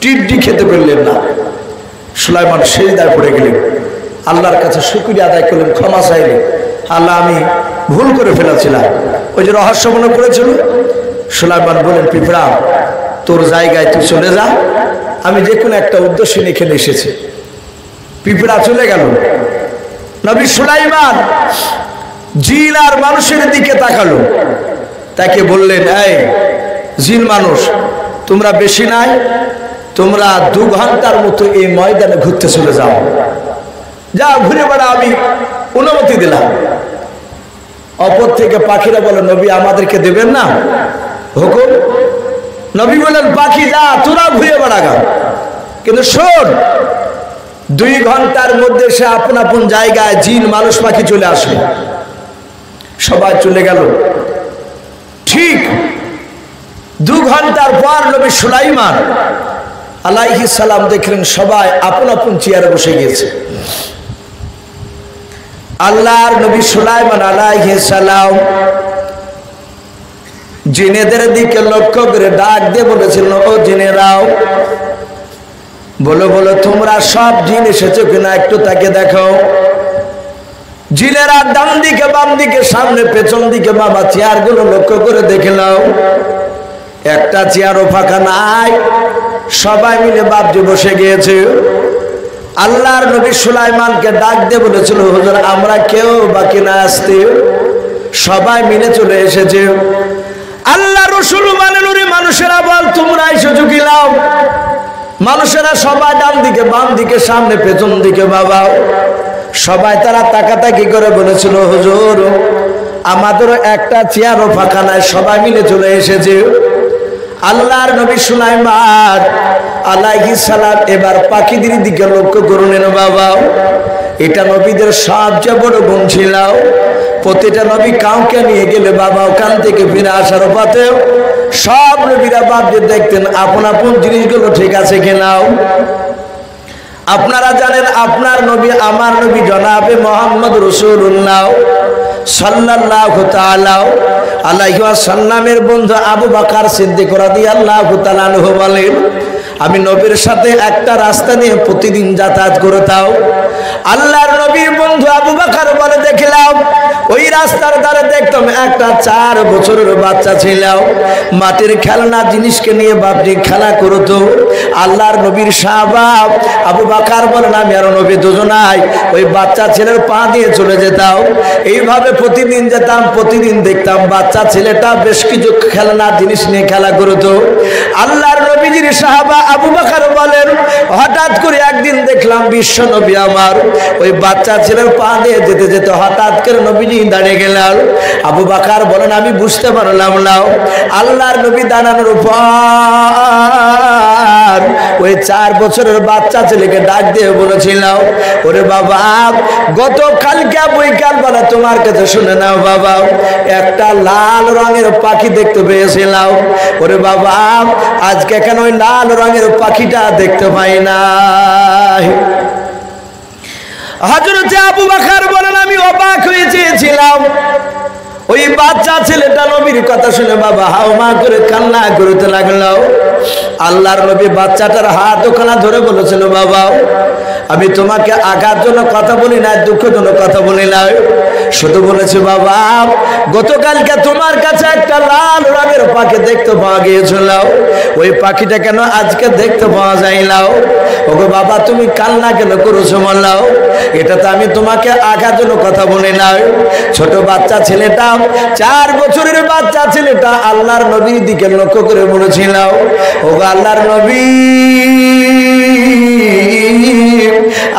A: টিড্ডি খেতে পারলেন না, সুলাইমান সিজদায় পড়ে গেলেন, আল্লাহর কাছে শুকরিয়া আদায় করলেন, ক্ষমা চাইলেন, আল্লাহ আমি ভুল করে ফেলেছিলাম। ওই যে রহস্য মনে করেছিল। সুলাইমান বলেন পিঁপড়া তোর জায়গায় তুই চলে যা, আমি যে কোনো একটা উদ্দেশ্য নিয়ে এখানে এসেছি। পিঁপড়া চলে গেল। নবী সুলাইমান জিন আর মানুষের দিকে তাকালো, তাকে বললেন, এই জিন মানুষ, তোমরা বেশি নাই, তোমরা 2 ঘন্টার মতো এই ময়দানে ঘুরতে চলে যাও, যাও ঘুরে বেড়া, আমি অনুমতি দিলাম। অপর থেকে পাখিরা বলে, নবী আমাদেরকে দেবেন না হুকুম? নবী বলেন, পাখি যা, তোরা ঘুরে বেড়া গা, কিন্তু শোন, 2 ঘন্টার মধ্যে সে আপন আপন জায়গায় জিন মানুষ পাখি চলে আসে। সবাই চলে গেল। ঠিক 2 ঘন্টার পর নবী সুলাইমান আলাইহিস সালাম দেখলেন সবাই আপন আপন চেয়ারে বসে গিয়েছে। আল্লাহর নবী সুলাইমান আলাইহিস সালাম জিনেদের দিকে লক্ষ্য করে ডাক দিয়ে বলেছিলেন, ও জিনেরাও, বলো বলো তোমরা সব জিন এসেছো কিনা, একটু তাকে দেখো। জিনেরা ডান দিকে বাম দিকে সামনে পেছন দিকে বাবা চেয়ারগুলো লক্ষ্য করে দেখে নাও, একটা চেয়ারও ফাঁকা নাই, সবাই মিলে বাপজি বসে গিয়েছে। আল্লাহর নবী সুলাইমানকে ডাক দিয়ে বলেছিল, হুজুর আমরা কেউ বাকি না আসতে, সবাই মিলে চলে এসেছে। আল্লাহ রসুল মানে নুরি মানুষেরা বল, তোমরা এসেছো কি লাও? মানুষেরা সবাই ডান দিকে বাম দিকে সামনে পেছন দিকে বাবা, সবাই তারা তাকাতাকি করে বলেছিল, হুজুর আমাদেরও একটা চেয়ারও ফাঁকা নাই, সবাই মিলে চলে এসেছে। আল্লাহর নবী সুলাইমান আলাইহিস সালাম এবার পাখিদের দিকে লক্ষ্য করলেন। বাবা, এটা নবীদের সবচেয়ে বড় গুণ ছিল। প্রতিটা নবী কাউকে নিয়ে গেলে বাবা ওখান থেকে ফিরে আসার পথে সব নবীরা বাপদের দেখতেন আপন আপন জিনিসগুলো ঠিক আছে কিনাও। আপনারা জানেন আপনার নবী আমার নবী জনাবে মুহাম্মদ রাসূলুল্লাহ সাল্লাল্লাহু তাআলা আলাইহি ওয়াসাল্লামের বন্ধু আবু বকর সিদ্দিক রাদিয়াল্লাহু তাআলা আনহু বলেন, আমি নবীর সাথে একটা রাস্তা নিয়ে প্রতিদিন যাতায়াত করতাম। আল্লাহর নবীর বন্ধু আবু বকর বলে, দেখলাম ওই রাস্তার ধারে দেখতাম একটা 4 বছরের বাচ্চা ছিল, মাটির খেলনা জিনিসকে নিয়ে বাপজি খেলা করতো। আল্লাহর নবীর সাহাবা আবু বকর বলেন, আমি আর নবী দুজনাই ওই বাচ্চা ছেলের পা দিয়ে চলে যেতাম। এইভাবে প্রতিদিন যেতাম, প্রতিদিন দেখতাম বাচ্চা ছেলেটা বেশ কিছু খেলনা জিনিস নিয়ে খেলা করতো। আল্লাহর নবীজির সাহাবা আবু বকর বলেন, হঠাৎ করে একদিন দেখলাম বিশ্ব নবী আমার ওই বাচ্চা ছেলের পা দিয়ে যেতে যেতে হঠাৎ করে নবীজি দাঁড়িয়ে গেলেন। আবু বকর বলেন, আমি বুঝতে পারলাম না। আল্লাহর নবী দাঁড়ানোর পর ওই 4 বছরের বাচ্চা ছেলেকে ডাক দিয়ে বলেছিল, ওরে বাবা, গতকালকে বৈকাল বেলা তোমার কাছে শুনে নাও বাবা, একটা লাল রঙের পাখি দেখতে পেয়েছিলাম। ওরে বাবা, আজকে কেন ওই লাল রঙের পাখিটা দেখতে পাই না? হযরত আবু বকর বলেন, আমি অবাক হয়ে চেয়েছিলাম। ওই বাচ্চা ছেলেটা নবীর কথা শুনে বাবা হাওমা করে কান্না করতে লাগলো। আল্লাহর নবী বাচ্চাটার হাত ওখানে ধরে বলেছিল, বাবা আমি তোমাকে আঘাত জন্য কথা বলি না, দুঃখের জন্য কথা বলি না, শুধু বলেছি বাবা গতকালকে তোমার কাছে একটা লাল রঙের পাখি দেখতে পাওয়া গিয়েছিল, ওই পাখিটা কেন আজকে দেখতে পাওয়া যায় না? ওগো বাবা তুমি কান্না কেন করেছো বললাও? এটা তো আমি তোমাকে আঘাত জন্য কথা বলি না। ছোট বাচ্চা ছেলেটা 4 বছরের বাচ্চা ছেলেটা আল্লাহর নবীর দিকে লক্ষ্য করে বলেছিল, ওগো আল্লাহর নবী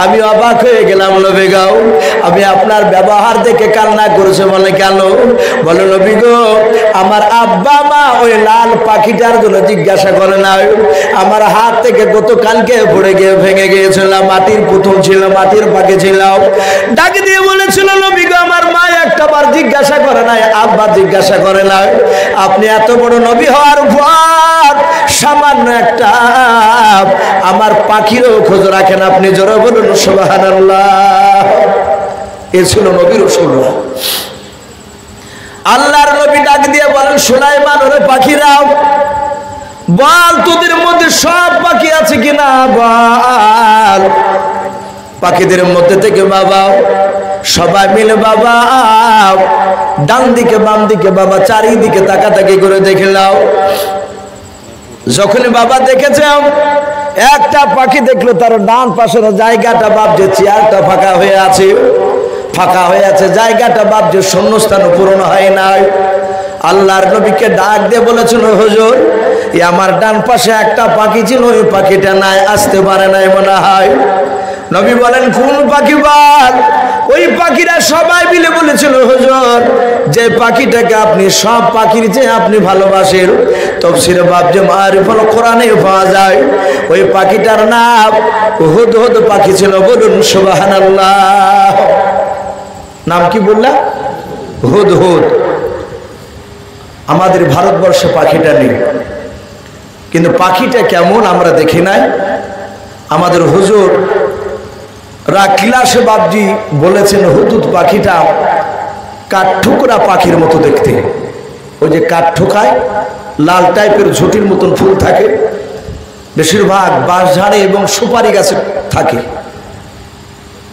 A: আমি অবাক হয়ে গেলাম নবী গো, আমি আপনার ব্যবহার দেখে কান্না করেছে। বলে কেন? বলে নবী গো, আমার আব্বা মা ওই লাল পাখিটার জন্য জিজ্ঞাসা করে না, আমার হাত থেকে গতকালকে পড়ে গিয়ে ভেঙে গিয়েছিল, মাটির পুতুল ছিল, মাটির পাখি ছিল। ডাক দিয়ে বলেছিল, নবী গো আমার মা একটা বার জিজ্ঞাসা করে নাই, আব্বা জিজ্ঞাসা করে না, আপনি এত বড় নবী হওয়ার পর সামান্য একটা আমার পাখিরও খোঁজ রাখেন, আপনি জোরে বলুন সুবহানাল্লাহ। এ ছিল নবীর রাসূলুল্লাহ। আল্লাহর নবী ডাক দিয়ে বলেন, সুলাইমান ওরে পাখিরাও বল তোদের মধ্যে সব পাখি আছে কিনা বল। পাখিদের মধ্যে থেকে বাবা সবাই মিলে বাবা ডান দিকে বাম দিকে বাবা চারিদিকে তাকাতাকি করে দেখলাম। যখন বাবা দেখেছে একটা পাখি দেখলো, তার ডান পাশের জায়গাটা বাপ যে চেয়ারটা ফাঁকা হয়ে আছে, ফাঁকা হয়ে আছে, জায়গাটা ভাবছে শূন্যস্থান পূরণ হয় নাই। আল্লাহর নবীকে ডাক দিয়ে বলেছিল, হুজুর এই আমার ডান পাশে একটা পাখি ছিল, ওই পাখিটা নাই, আসতে পারে নাই মনে হয়। নবী বলেন, কোন পাখি বল? ওই পাখিরা সবাই মিলে বলেছিল, হুজুর যে পাখিটাকে আপনি সব পাখির চেয়ে আপনি ভালোবাসেন, তাফসীরে ভাবছে মারিফুল কোরআনে পাওয়া যায়, ওই পাখিটার নাম হুদহুদ পাখি ছিল। বলুন সুবহানাল্লাহ। নাম কি বললা? হুদহুদ। আমাদের ভারতবর্ষে পাখিটা নেই, কিন্তু পাখিটা কেমন আমরা দেখি নাই। আমাদের হুজুর রাকিলাসে বাবজি বলেছেন, হুদহুদ পাখিটা কাঠঠোকরা পাখির মতো দেখতে। ওই যে কাঠঠোকায় লাল টাইপের ঝুটির মতন ফুল থাকে, বেশিরভাগ বাঁশঝাড়ে এবং সুপারি গাছে থাকে।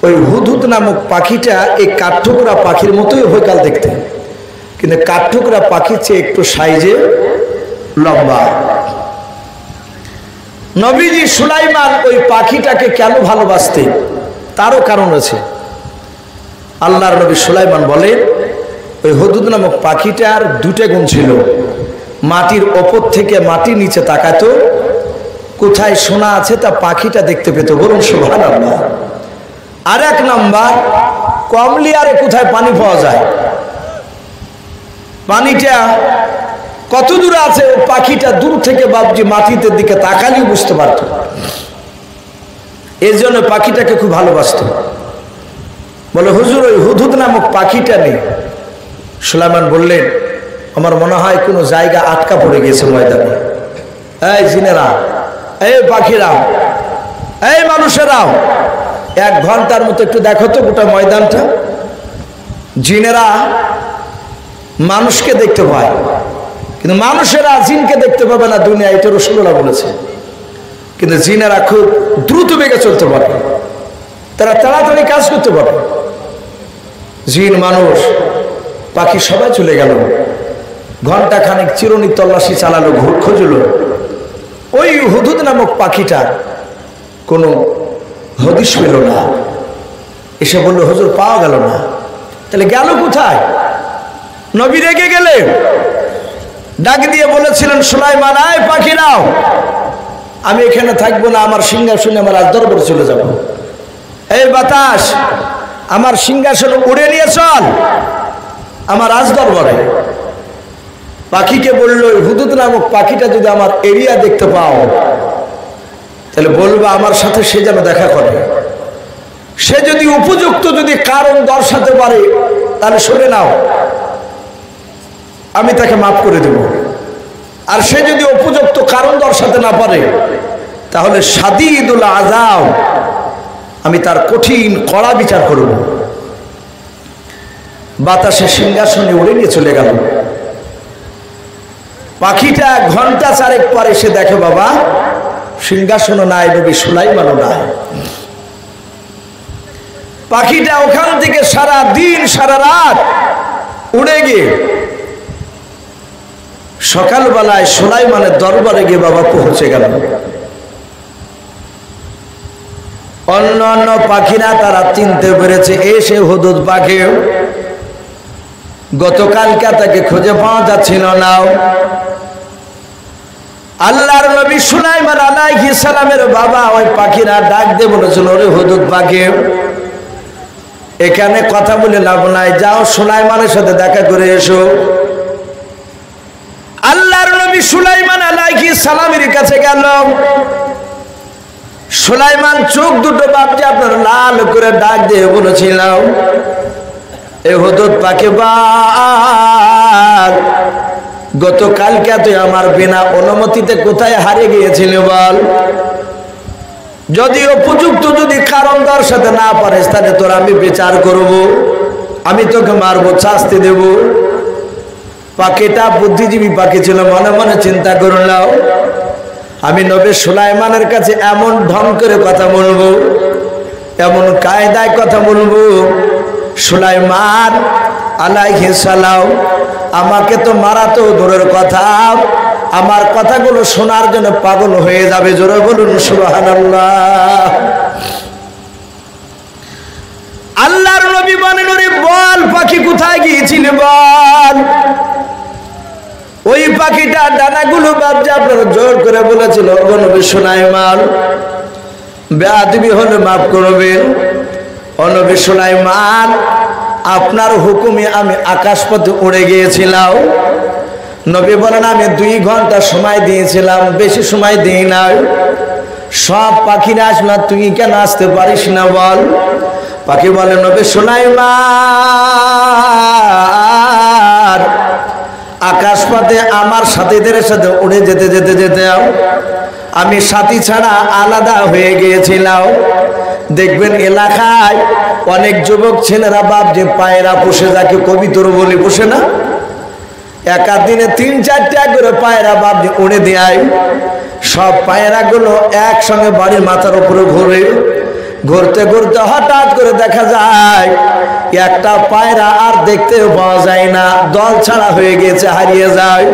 A: ওই হুদহুদ নামক পাখিটা এই কাঠঠোকরা পাখির মতোই হইকাল দেখতে, কিন্তু কাঠঠোকরা পাখির চেয়ে একটু সাইজে লম্বা। নবীজি সুলাইমান ওই পাখিটাকে কেন ভালোবাসতেন তারও কারণ আছে। আল্লাহর নবী সুলাইমান বলেন, ওই হুদহুদ নামক পাখিটার দুটো গুণ ছিল। মাটির ওপর থেকে মাটির নিচে তাকাতো, কোথায় সোনা আছে তা পাখিটা দেখতে পেত। বলুন সুবহানাল্লাহ। আর এক নাম্বার, কমলিয়ারে কোথায় পানি পাওয়া যায়, পানিটা কত দূরে আছে, পাখিটা দূর থেকে বাবজি মাটিতে দিকে তাকালেই বুঝতে পারত। এর জন্য পাখিটাকে খুব ভালোবাসত। বলে, হুজুর ওই হুদহুদ নামক পাখিটা নেই। সুলাইমান বললেন, আমার মনে হয় কোনো জায়গা আটকা পড়ে গেছে ময়দানে। এই জিনেরা, এই পাখিরা, এই মানুষেরাও, 1 ঘন্টার মতো একটু দেখো তো গোটা ময়দানটা। জিনেরা মানুষকে দেখতে পায়, কিন্তু মানুষেরা জিনকে দেখতে পাবে না দুনিয়া, এটা রাসূলুল্লাহ বলেছে। কিন্তু জিনেরা খুব দ্রুত বেগে চলতে পারে, তারা তাড়াতাড়ি কাজ করতে পারে। জিন, মানুষ, পাখি সবাই চলে গেল। ঘন্টা খানিক চিরুনি তল্লাশি চালালো, খুঁজলো। ওই হুদহুদ নামক পাখিটা কোনো হদিশ পেল না। এসে বলল, হুজুর পাওয়া গেল না। তাহলে গেল কোথায়? নবী রেগে গেলেন, ডাক দিয়ে বলেছিলেন, সুলাইমান আয় পাখি নাও, আমি এখানে থাকবো না, আমার সিংহাসনে আমার রাজদরবারে চলে যাব। এই বাতাস, আমার সিংহাসন উড়ে নিয়ে চল আমার রাজদরবারে। পাখিকে বলল, হুদহুদ নামক পাখিটা যদি আমার এরিয়া দেখতে পাও তাহলে বলবো আমার সাথে সে যেন দেখা করে। সে যদি উপযুক্ত যদি কারণ দর্শাতে পারে তাহলে শুনে নাও, আমি তাকে মাফ করে দেব। আর সে যদি উপযুক্ত কারণ দর্শাতে না পারে তাহলে শাদীদুল আযাব, আমি তার কঠিন কড়া বিচার করব। বাতাসে সিংহাসনে উড়ে নিয়ে চলে গেল। পাখিটা ঘন্টা 4 পরে এসে দেখে, বাবা সিংহাসনও নাই, নবী সুলাইমানও নাই। পাখিটা ওখান থেকে সারা দিন সারা রাত উড়ে গিয়ে সকালবেলায় সুলাইমানের দরবারে গিয়ে বাবা পৌঁছে গেল। অন্য অন্য পাখিরা তারা চিনতে পেরেছে এসে হুদহুদ পাখি। গতকালকে তাকে খুঁজে পাওয়া যাচ্ছিল না। আল্লাহর নবী সুলাইমান আলাইহিস সালামের বাবা ওই পাখিরা ডাক দিয়ে বলেছিল, ওরে হুদহুদ পাখি, এখানে কথা বলে লাভ নাই, যাও সুলাইমানের সাথে দেখা করে এসো। আল্লাহর নবী সুলাইমান আলাইহিস সালামের কাছে গেল। সুলাইমান চোখ দুটো বাপজি আপনার লাল করে ডাক দিয়ে বলেছিল, এ হুদহুদ পাখি বাপ, গতকালকে তুই আমার বিনা অনুমতিতে কোথায় হারিয়ে গিয়েছিল বল? যদি উপযুক্ত যদি কারণ দর্শাতে না পারিস তাহলে তোর আমি বিচার করব, আমি তোকে মারবো, শাস্তি দেব। পাখিটা বুদ্ধিজীবী পাখি ছিল, মনে মনে চিন্তা করলাম, আমি নবী সুলাইমানের কাছে এমন ঢং করে কথা বলবো, এমন কায়দায় কথা বলবো, সুলাইমান আলাইহিস সালাম আমাকে তো মারা তো দূরের কথা, আমার কথাগুলো শোনার জন্য পাগল হয়ে যাবে। জোরে বলুন সুবহানাল্লাহ। আল্লাহর নবী বলেন, ওরে বল পাখি কোথায় গিয়েছিলে বল। ওই পাখিটা ডানাগুলো বাজে আপনারা জোর করে বলেছিল, ও নবী সুলাইমান বেয়াদবি হলে মাফ করবেন। ও নবী সুলাইমান আপনার হুকুমে আমি আকাশপথে উড়ে গিয়েছিলাম। নবী বলেন, আমি 2 ঘন্টা সময় দিয়েছিলাম, বেশি সময় দিই নাই। সব পাখিরা আসলো, তুই কেন আসতে পারিস না বল। পাখি বলে, নবী সুলাইমান আকাশপথে আমার সাথীদের সাথে উড়ে যেতে যেতে যেতে আমি সাথী ছাড়া আলাদা হয়ে গিয়েছিলাম। দেখবেন এলাকায় অনেক যুবক ছেলেরা বাপ যে পায়রা পোষে, যাকে কবিতর বলে পোষে না, একা দিনে 3-4টা করে পায়রা বাপ যে উড়ে দেয়। সব পায়রাগুলো একসঙ্গে বাড়ির মাথার উপরে ঘুরে, ঘুরতে ঘুরতে হঠাৎ করে দেখা যায় একটা পায়রা আর দেখতে পাওয়া যায় না, দল ছাড়া হয়ে গেছে, হারিয়ে যায়।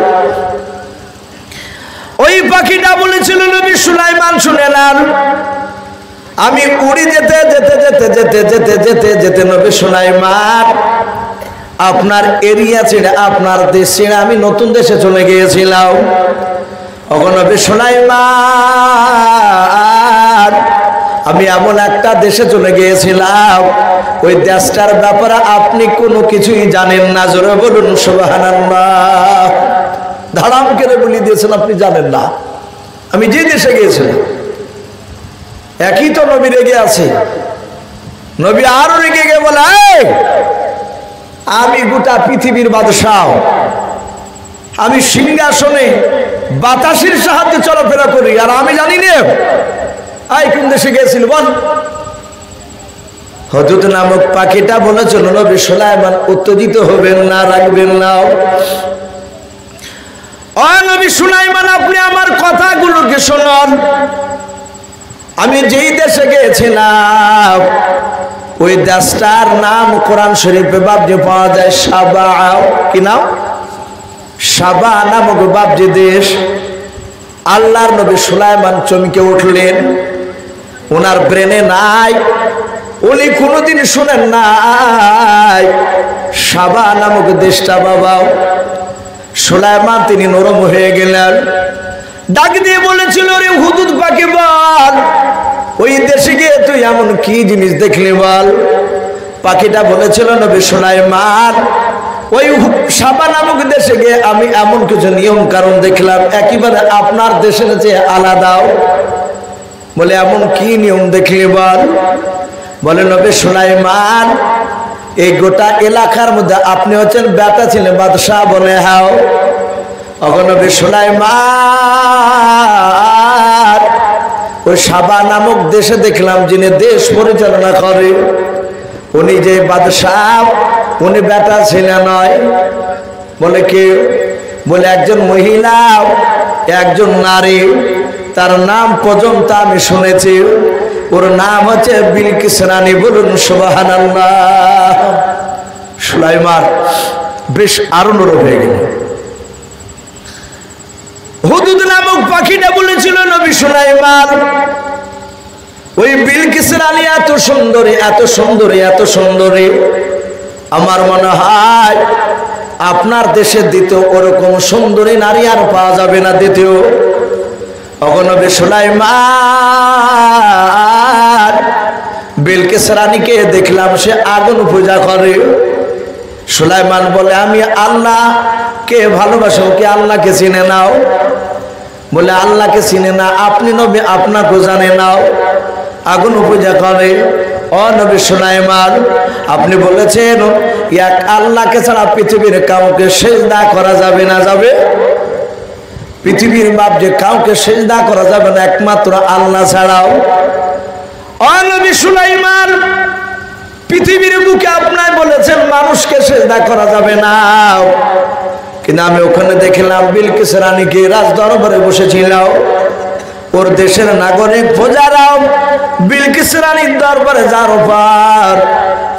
A: ওই পাখিটা বলেছিল, নবী সুলাইমান শুনে নেন, আমি উড়ে যেতে যেতে যেতে যেতে যেতে যেতে যেতে নবী সুলাইমান আপনার এরিয়া ছেড়ে, আপনার দেশ ছেড়ে আমি নতুন দেশে চলে গিয়েছিলাম। তখন নবী সুলাইমান আমি এমন একটা দেশে চলে গিয়েছিলাম, ওই দেশটার ব্যাপারে আপনি কোনো কিছুই জানেন না। জোরে বলুন সুবহানাল্লাহ। ধারাম করে বলি দিয়েছেন, আপনি জানেন না আমি যে দেশে গিয়েছিলাম। একই তো নবী রেগে আছে। নবী আরো রেগে গিয়ে বলে, আমি গোটা পৃথিবীর বাদশাহ, আমি সিংহাসনে বাতাসের সাহায্যে চলাফেরা করি, আর আমি জানি না কোন দেশে গিয়েছিল বল। হুদহুদ নামক পাখিটা বলেছিল, নবী সুলাইমান উত্তেজিত হবেন না, রাখবেন না। ও নবী সুলাইমান আপনি আমার কথাগুলোকে শুনুন। আমি যেই দেশে গিয়েছিলাম ওই দেশটার নাম কোরআন শরীফে বাবজি পাওয়া যায় সাবা। কি নাম? সাবা নামক বাবজি দেশ। আল্লাহর নবী সুলাইমান চমকে উঠলেন, ওনার ব্রেনে নাই, উনি কোনোদিন শুনেন নাই সাবা নামক দেশটা। বাবা সুলাইমান তিনি নরম হয়ে গেলেন, ডাক দিয়ে বলেছিল, রে হুদহুদ পাখি বল, ওই দেশে গিয়ে তুই এমন কি জিনিস দেখলি বল। পাখিটা বলেছিল, নবী সুলাইমান ওই সাবা নামক দেশে গিয়ে আমি এমন কিছু নিয়ম কারণ দেখলাম একেবারে আপনার দেশের চেয়ে আলাদা। বলে এমন কি নিয়ম দেখলি বল। বলে নবী সুলাইমান এই গোটা এলাকার মধ্যে আপনি হচ্ছেন বেটা ছিলেন বাদশাহ। বলে হ্যাঁ। তখন নবী সুলাইমান ওই সাবা নামক দেশে দেখলাম যিনি দেশ পরিচালনা করে উনি যে বাদশাহ, উনি বেটা ছেলে নয়। বলে কে? বলে একজন মহিলা, একজন নারী, তার নাম পর্যন্ত আমি শুনেছি, ওর নাম হচ্ছে বিলকিস রানী। বলুন সুবহানাল্লাহ। সুলাইমান বেশ আরো নরম হয়ে গেল। হুদহুদ নামক পাখিটা বলেছিল, নবী সুলাইমান ওই বিলকিস রানী এত সুন্দরী, এত সুন্দরী, এত সুন্দরী, আমার মনে হয় আপনার দেশে দ্বিতীয় ওরকম সুন্দরী নারী আর পাওয়া যাবে না দ্বিতীয়। তখন নবী সুলাইমান বিলকিস রানীকে দেখলাম সে আগুন পূজা করে। সুলাইমান বলে, আমি আল্লাহকে ভালোবাসি, ওকে আল্লাহকে চিনে নাও। বলে আল্লাহকে চিনে না, আপনি নবী আপনাকে জানে নাও, আগুন পূজা করে। ও নবী সুলাইমান আপনি বলেছেন এক আল্লাহকে ছাড়া পৃথিবীর কাউকে সিজদা করা যাবে না। যাবে? পৃথিবীর বাপ যে কাউকে সিজদা করা যাবে না একমাত্র আল্লাহ ছাড়াও। ও নবী সুলাইমান পৃথিবীর বুকে আপনার বলেছেন মানুষকে সিজদা করা যাবে না, কিন্তু আমি ওখানে দেখলাম বিলকিস রানীকে রাজ দরবারে বসেছিল, ওর দেশের নাগরিক প্রজারাও বিলকিস রানীর দরবারে যাওয়ার পর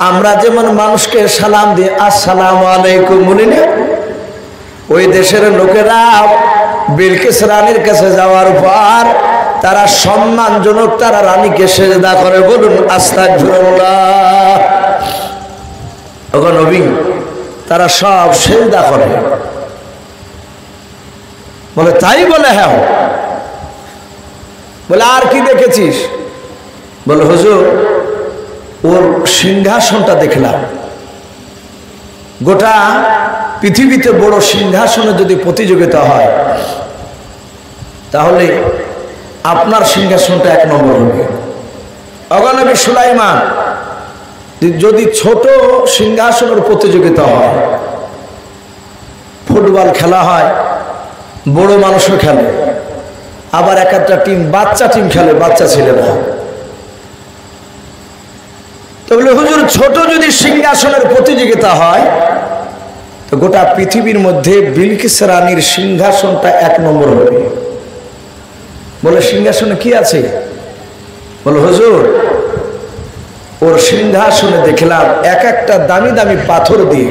A: আমরা যেমন মানুষকে সালাম দিই আসসালামু আলাইকুম বলি না, ওই দেশের লোকেরা বিলকিস রানীর কাছে যাওয়ার পর তারা সম্মানজনক তারা রানীকে সিজদা করে। বলুন আস্তাগফিরুল্লাহ। ওগো নবী, তারা সব সেজদা করে। বলে তাই? বলে হ্যাঁ। বলে আর কি দেখেছিস? বলে হুজুর, ওর সিংহাসনটা দেখলাম। গোটা পৃথিবীতে বড় সিংহাসনে যদি প্রতিযোগিতা হয় তাহলে আপনার সিংহাসনটা 1 নম্বর হবে। ওগো নবী সুলাইমান, যদি ছোট সিংহাসনের প্রতিযোগিতা হয়, ফুটবল খেলা হয়, বড় মানুষও খেলে, আবার একটা টিম বাচ্চা টিম খেলে, বাচ্চা ছেলেরা। তো বলে হুজুর, ছোট যদি সিংহাসনের প্রতিযোগিতা হয় তো গোটা পৃথিবীর মধ্যে বিলকিস রানীর সিংহাসনটা 1 নম্বর হবে। বলে সিংহাসনে কি আছে? বলে হুজুর, ওর সিংহাসনে দেখলাম একটা দামি দামি পাথর দিয়ে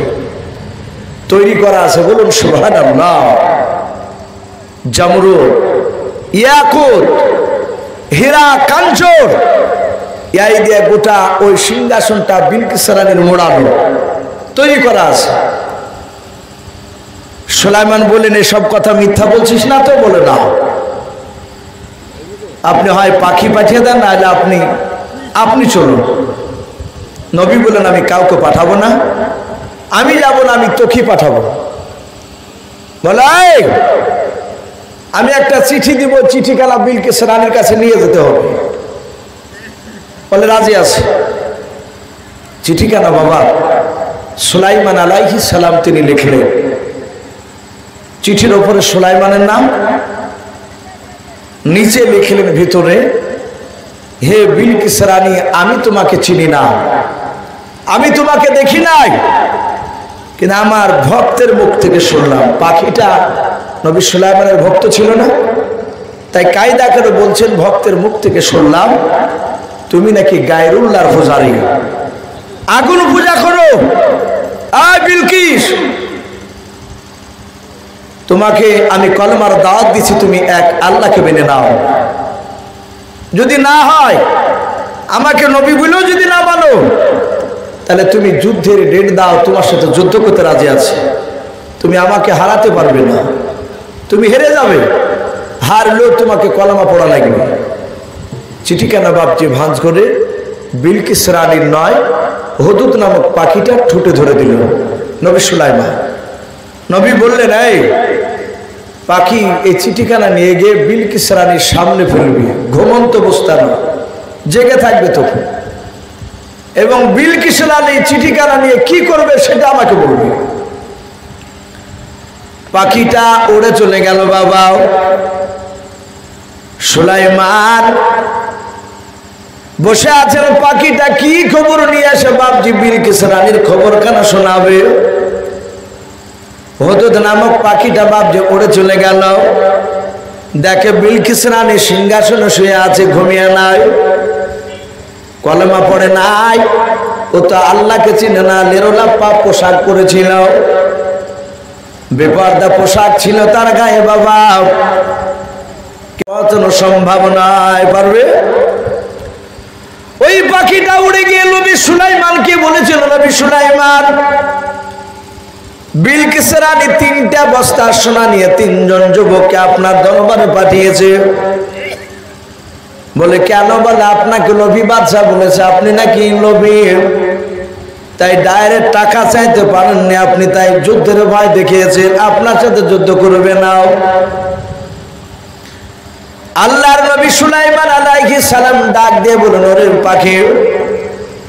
A: তৈরি করা আছে। বলুন সুবহানাল্লাহ। জামরুদ, ইয়াকুত, হীরা, কাঞ্চন, এই দিয়ে গোটা ওই সিংহাসনটা বিলকিস রানীর মোড়ানো তৈরি করা আছে। সুলাইমান বলেন, এসব কথা মিথ্যা বলছিস না তো? বলে না, আপনি হয় পাখি পাঠিয়ে দেন, নাহলে আপনি চলুন। নবী বলেন, আমি কাউকে পাঠাবো না, আমি যাব না, আমি তোকে পাঠাবো। বলে আমি একটা চিঠি দিব, চিঠিখানা বিলকিস রানীর কাছে নিয়ে যেতে হবে। বলে রাজি আছে। চিঠিখানা বাবা সুলাইমান আলাইহিস সালাম তিনি লিখলেন। চিঠির ওপরে সুলাইমানের নাম, নিচে লিখলেন ভিতরে, হে বিলকিস রানী, আমি তোমাকে চিনি না, আমি তোমাকে দেখি নাই, কিন্তু আমার ভক্তের মুখ থেকে শুনলাম। পাখিটা নবী সুলাইমানের ভক্ত ছিল না? তাই কায়দা করে বলছেন, ভক্তের মুখ থেকে শুনলাম তুমি নাকি গায়রুল্লাহর পূজারী, আগুন পূজা করো। আয় বিলকিস, তোমাকে আমি কলমার দাওয়াত দিচ্ছি, তুমি এক আল্লাহকে মেনে নাও। যদি না হয়, আমাকে নবী বলেও যদি না মানো, তাহলে তুমি যুদ্ধের ডেট দাও, তোমার সাথে যুদ্ধ করতে রাজি আছে। তুমি আমাকে হারাতে পারবে না, তুমি হেরে যাবে, হারলেও তোমাকে কলমা পড়া লাগবে। চিঠিখানা বাপজি ভাঁজ করে বিলকিস রানীর নয়, হুদুদ নামক পাখিটা ঠুটে ধরে দিল নবী সুলাইমান। নবী বললেন, এই পাখি, এই চিঠিখানা নিয়ে গিয়ে বিলকিস রানীর সামনে ফেলবি, ঘুমন্ত অবস্থা না, জেগে থাকবে তখন, এবং বিলকিস রানী চিঠিখানা নিয়ে কি করবে সেটা আমাকে বলবে। পাখিটা উড়ে চলে গেল। বাবা সুলাইমান বসে আছেন, পাখিটা কি খবর নিয়ে আসে বাপজি বিলকিস রানীর খবরখানা শোনাবে। হুদুদ নামক পাখিটা বাপজি উড়ে চলে গেল, দেখে বিলকিস রানী সিংহাসনে শুয়ে আছে, ঘুমিয়ে নাই, কলেমা পড়ে নাই, ও তো আল্লাহকে চিনে না, লেরোলাপ্পা পোশাক পরেছিল, বেপর্দা পোশাক ছিল তার গায়ে। বাবা কত সম্ভাবনায় পারবে। ওই পাখিটা উড়ে গিয়ে নবী সুলাইমানকে বলেছিল, নবী সুলাইমান, বিলকিস রানী 3টা বস্তা সোনা নিয়ে 3 জন যুবককে আপনার দরবারে পাঠিয়েছে। বলে কেন? বলে আপনাকে নবী বাদশাহ বলেছে, আপনি নাকি নবী, তাই ডাইরেক্ট টাকা চাইতে পারেননি আপনি, তাই যুদ্ধের ভয় দেখিয়েছেন, আপনার সাথে যুদ্ধ করবে না। আল্লাহর নবী সুলাইমান আলাইহিস সালাম ডাক দিয়ে বলেন, ওরে পাখি,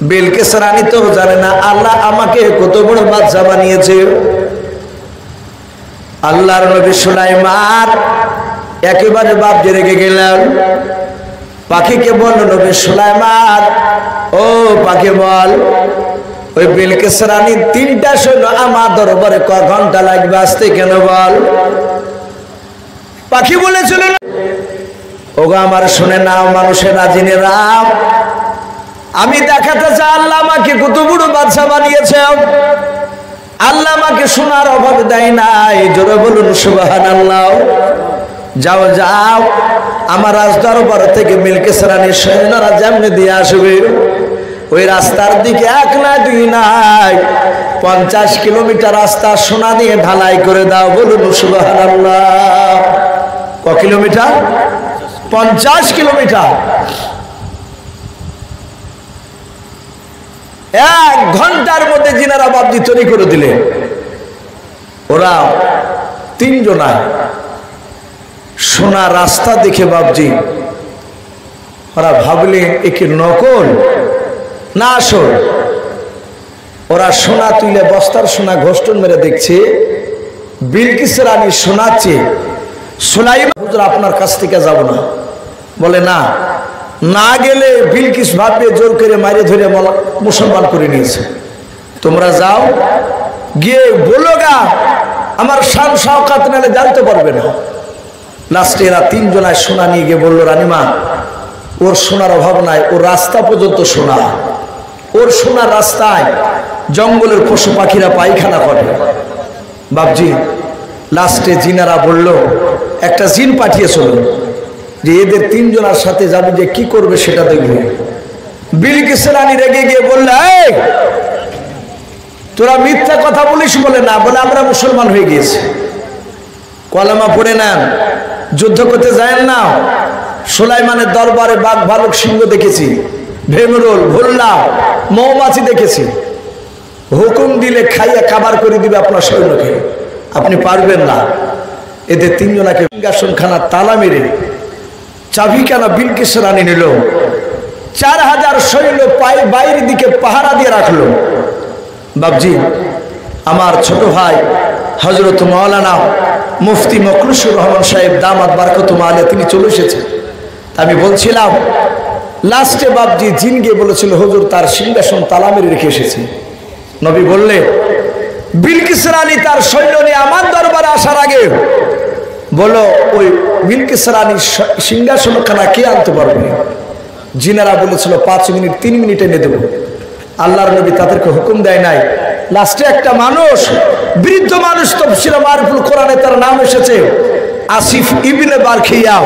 A: বিলকিস রানী তো জানে না আল্লাহ আমাকে কত বড় বাদশা বানিয়েছে। আল্লাহর নবী সুলাইমান একেবারে বাপজি রেগে গেলেন। পাখিকে বলল, নবী সুলাইমান, ও পাখি বল, ওই বিলকিস রানী 3টা সৈন্য আমার দরবারে ক ঘন্টা লাগবে আসতে, কেন বল? পাখি বলেছিল, ওগো আমার শুনে নাও মানুষেরা, জেনে নাও, আমি দেখাতে চাই আল্লাহ আমাকে কত বড় বাদশা বানিয়েছে। আল্লাহ আমাকে শোনার অভাব দেয় নাই, জোরে বলুন সুবহানাল্লাহ। যাও যাও, আমার রাজ দরবার থেকে বিলকিস রানীর সৈন্যরা যেমনি দিয়ে আসবে, ওই রাস্তার দিকে 1 না 2 নাই 50 কিলোমিটার রাস্তা সোনা দিয়ে ঢালাই করে দাও, বলুন সুবহানাল্লাহ। কত কিলোমিটার? 50 কিলোমিটার। 1 ঘন্টার মধ্যে জিনারা বাবজি তৈরি করে দিলেন। ওরা 3 জনায় সোনা রাস্তা দেখে বাবজি ওরা ভাবলেন একে নকল না আসল। ওরা সোনা তুলে বস্তার সোনা ঘোষ্টন মেরে দেখছে বিলকিস রানী শোনাচ্ছে সুলাইমান হুজুর আপনার কাছ থেকে যাব না। বলে না, না গেলে বিলকিস ভাববে জোর করে মারে ধরে মুসলমান করে নিয়েছে। তোমরা যাও, গিয়ে বলো গা আমার শান শওকাত নালে জানতে পারবে না। লাস্টে এরা 3 জনায় সোনা নিয়ে গিয়ে বললো রানীমা ওর সোনার অভাব নাই, ওর রাস্তা পর্যন্ত সোনা। ওর সোনার রাস্তায় জঙ্গলের পশু পাখিরা পায়খানা করে। বাবজি লাস্টে জিনারা বলল একটা জিন পাঠিয়েছিল যে এদের 3 জনের সাথে যাবে, যে কি করবে সেটা দেখবে। বিলকিস রানী রেগে গিয়ে বলল এই তোরা মিথ্যা কথা বলিস। বলে না, বলে আমরা মুসলমান হয়ে গিয়েছি, কলেমা পড়ে নেন, যুদ্ধ করতে যায় না। সুলাইমানের দরবারে বাঘ ভালুক সিংহ দেখেছি, ভেমরুল ভুল্লা মৌমাছি দেখেছি, হুকুম দিলে খাইয়া খাবার করে দিবে আপনার সৈন্যকে, আপনি পারবেন না। এদের 3 জনাকে সিংহাসনখানা তালা মেরে চাবিখানা বিলকিস রানী নিল। 4000 সৈন্য বাইরের দিকে পাহারা দিয়ে রাখলো। বাবজি আমার ছোট ভাই হযরত মাওলানা মুফতি মকরুসুর রহমান সাহেব দামাত বারকাতুহু আলাইহি তিনি চলে এসেছেন। আমি বলছিলাম লাস্টে বাবজি জিন গিয়ে বলেছিল হুজুর তার সিংহাসন তালা মেরে রেখে এসেছে। নবী বললে বিলকিস রানী তার সৈন্য নিয়ে আমার দরবারে আসার আগে বলো ওই বিলকিস রানীর সিংহাসনখানা কে আনতে পারবে। জিনারা বলেছিল 5 মিনিট 3 মিনিট এনে দেব। আল্লাহর নবী তাদেরকে হুকুম দেয় নাই। লাস্টে একটা মানুষ, বৃদ্ধ মানুষ, তাফসীরে মারিফুল কোরআনে তার নাম এসেছে আসিফ ইবনে বারখিয়া,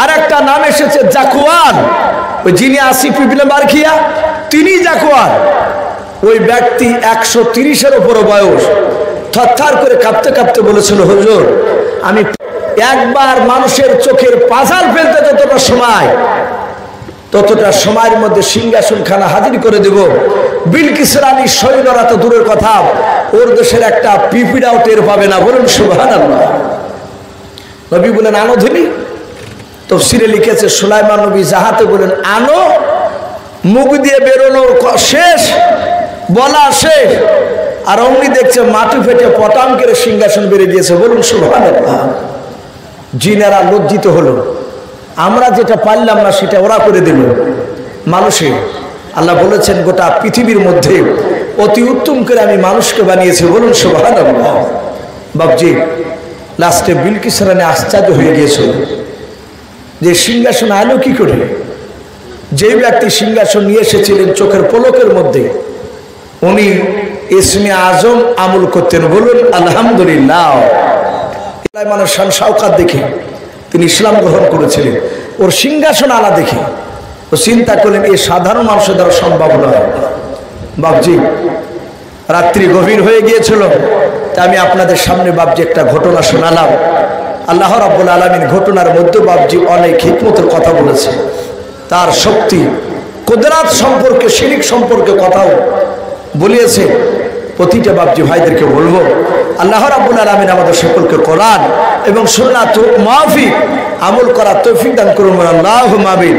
A: আর একটা নাম এসেছে জাকওয়ান। ওই যিনি আসিফ ইবনে বারখিয়া তিনি জাকওয়ান। ওই ব্যক্তি 130-এর উপর বয়স, থরথর করে কাঁপতে কাঁপতে বলেছিল হুজুর আমি একবার মানুষের চোখের পাজাল ফেলতে যতটা সময়, ততটা সময়ের মধ্যে সিংহাসনখানা হাজির করে দেব। বিলকিস রানীর সৈন্যরা তো দূরের কথা, ওর দেশের একটা পিপিড়াও টের পাবে না, বলুন সুবহানাল্লাহ। নবী বলেন আনো ধনী। তাফসীরে লিখেছে সুলাইমান নবী জাহাতে বলেন আনো, মুখ দিয়ে বেরোনো শেষ, বলা শেষ, আর অমনি দেখছে মাটি ফেটে পটাম করে সিংহাসন বেড়ে গিয়েছে, বলুন সুবহানাল্লাহ। জিনেরা লজ্জিত হলো, আমরা যেটা পারলাম না সেটা ওরা করে দিল। মানুষে আল্লাহ বলেছেন গোটা পৃথিবীর মধ্যে অতি উত্তম করে আমি মানুষকে বানিয়েছি, বলুন সুবহানাল্লাহ। বাবজি লাস্টে বিলকিস রানী আশ্চর্য হয়ে গিয়েছিল যে সিংহাসন আলো কি করে। যে ব্যক্তি সিংহাসন নিয়ে এসেছিলেন চোখের পলকের মধ্যে উনি ইসমে আজম আমল করতেন, বলুন আলহামদুলিল্লাহ। সুলাইমানের শান শওকত দেখে তিনি ইসলাম গ্রহণ করেছিলেন। ওর সিংহাসন আলা দেখে ও চিন্তা করলেন এই সাধারণ মানুষের দ্বারা সম্ভব নয়। বাবজি রাত্রি গভীর হয়ে গিয়েছিল, তা আমি আপনাদের সামনে বাবজি একটা ঘটনা শোনালাম। আল্লাহ রাব্বুল আলামিন ঘটনার মধ্যে বাবজি অনেক হিকমতের কথা বলেছে, তার শক্তি কুদরত সম্পর্কে শিরিক সম্পর্কে কথাও বলিয়েছে। প্রতিটা বাবজি ভাইদেরকে বলবো আল্লাহ রাব্বুল আলামিন আমাদের সকলকে কোরআন এবং সুন্নাত মাফিক আমল করার তৌফিক দান করুন, আল্লাহুম্মা আমিন।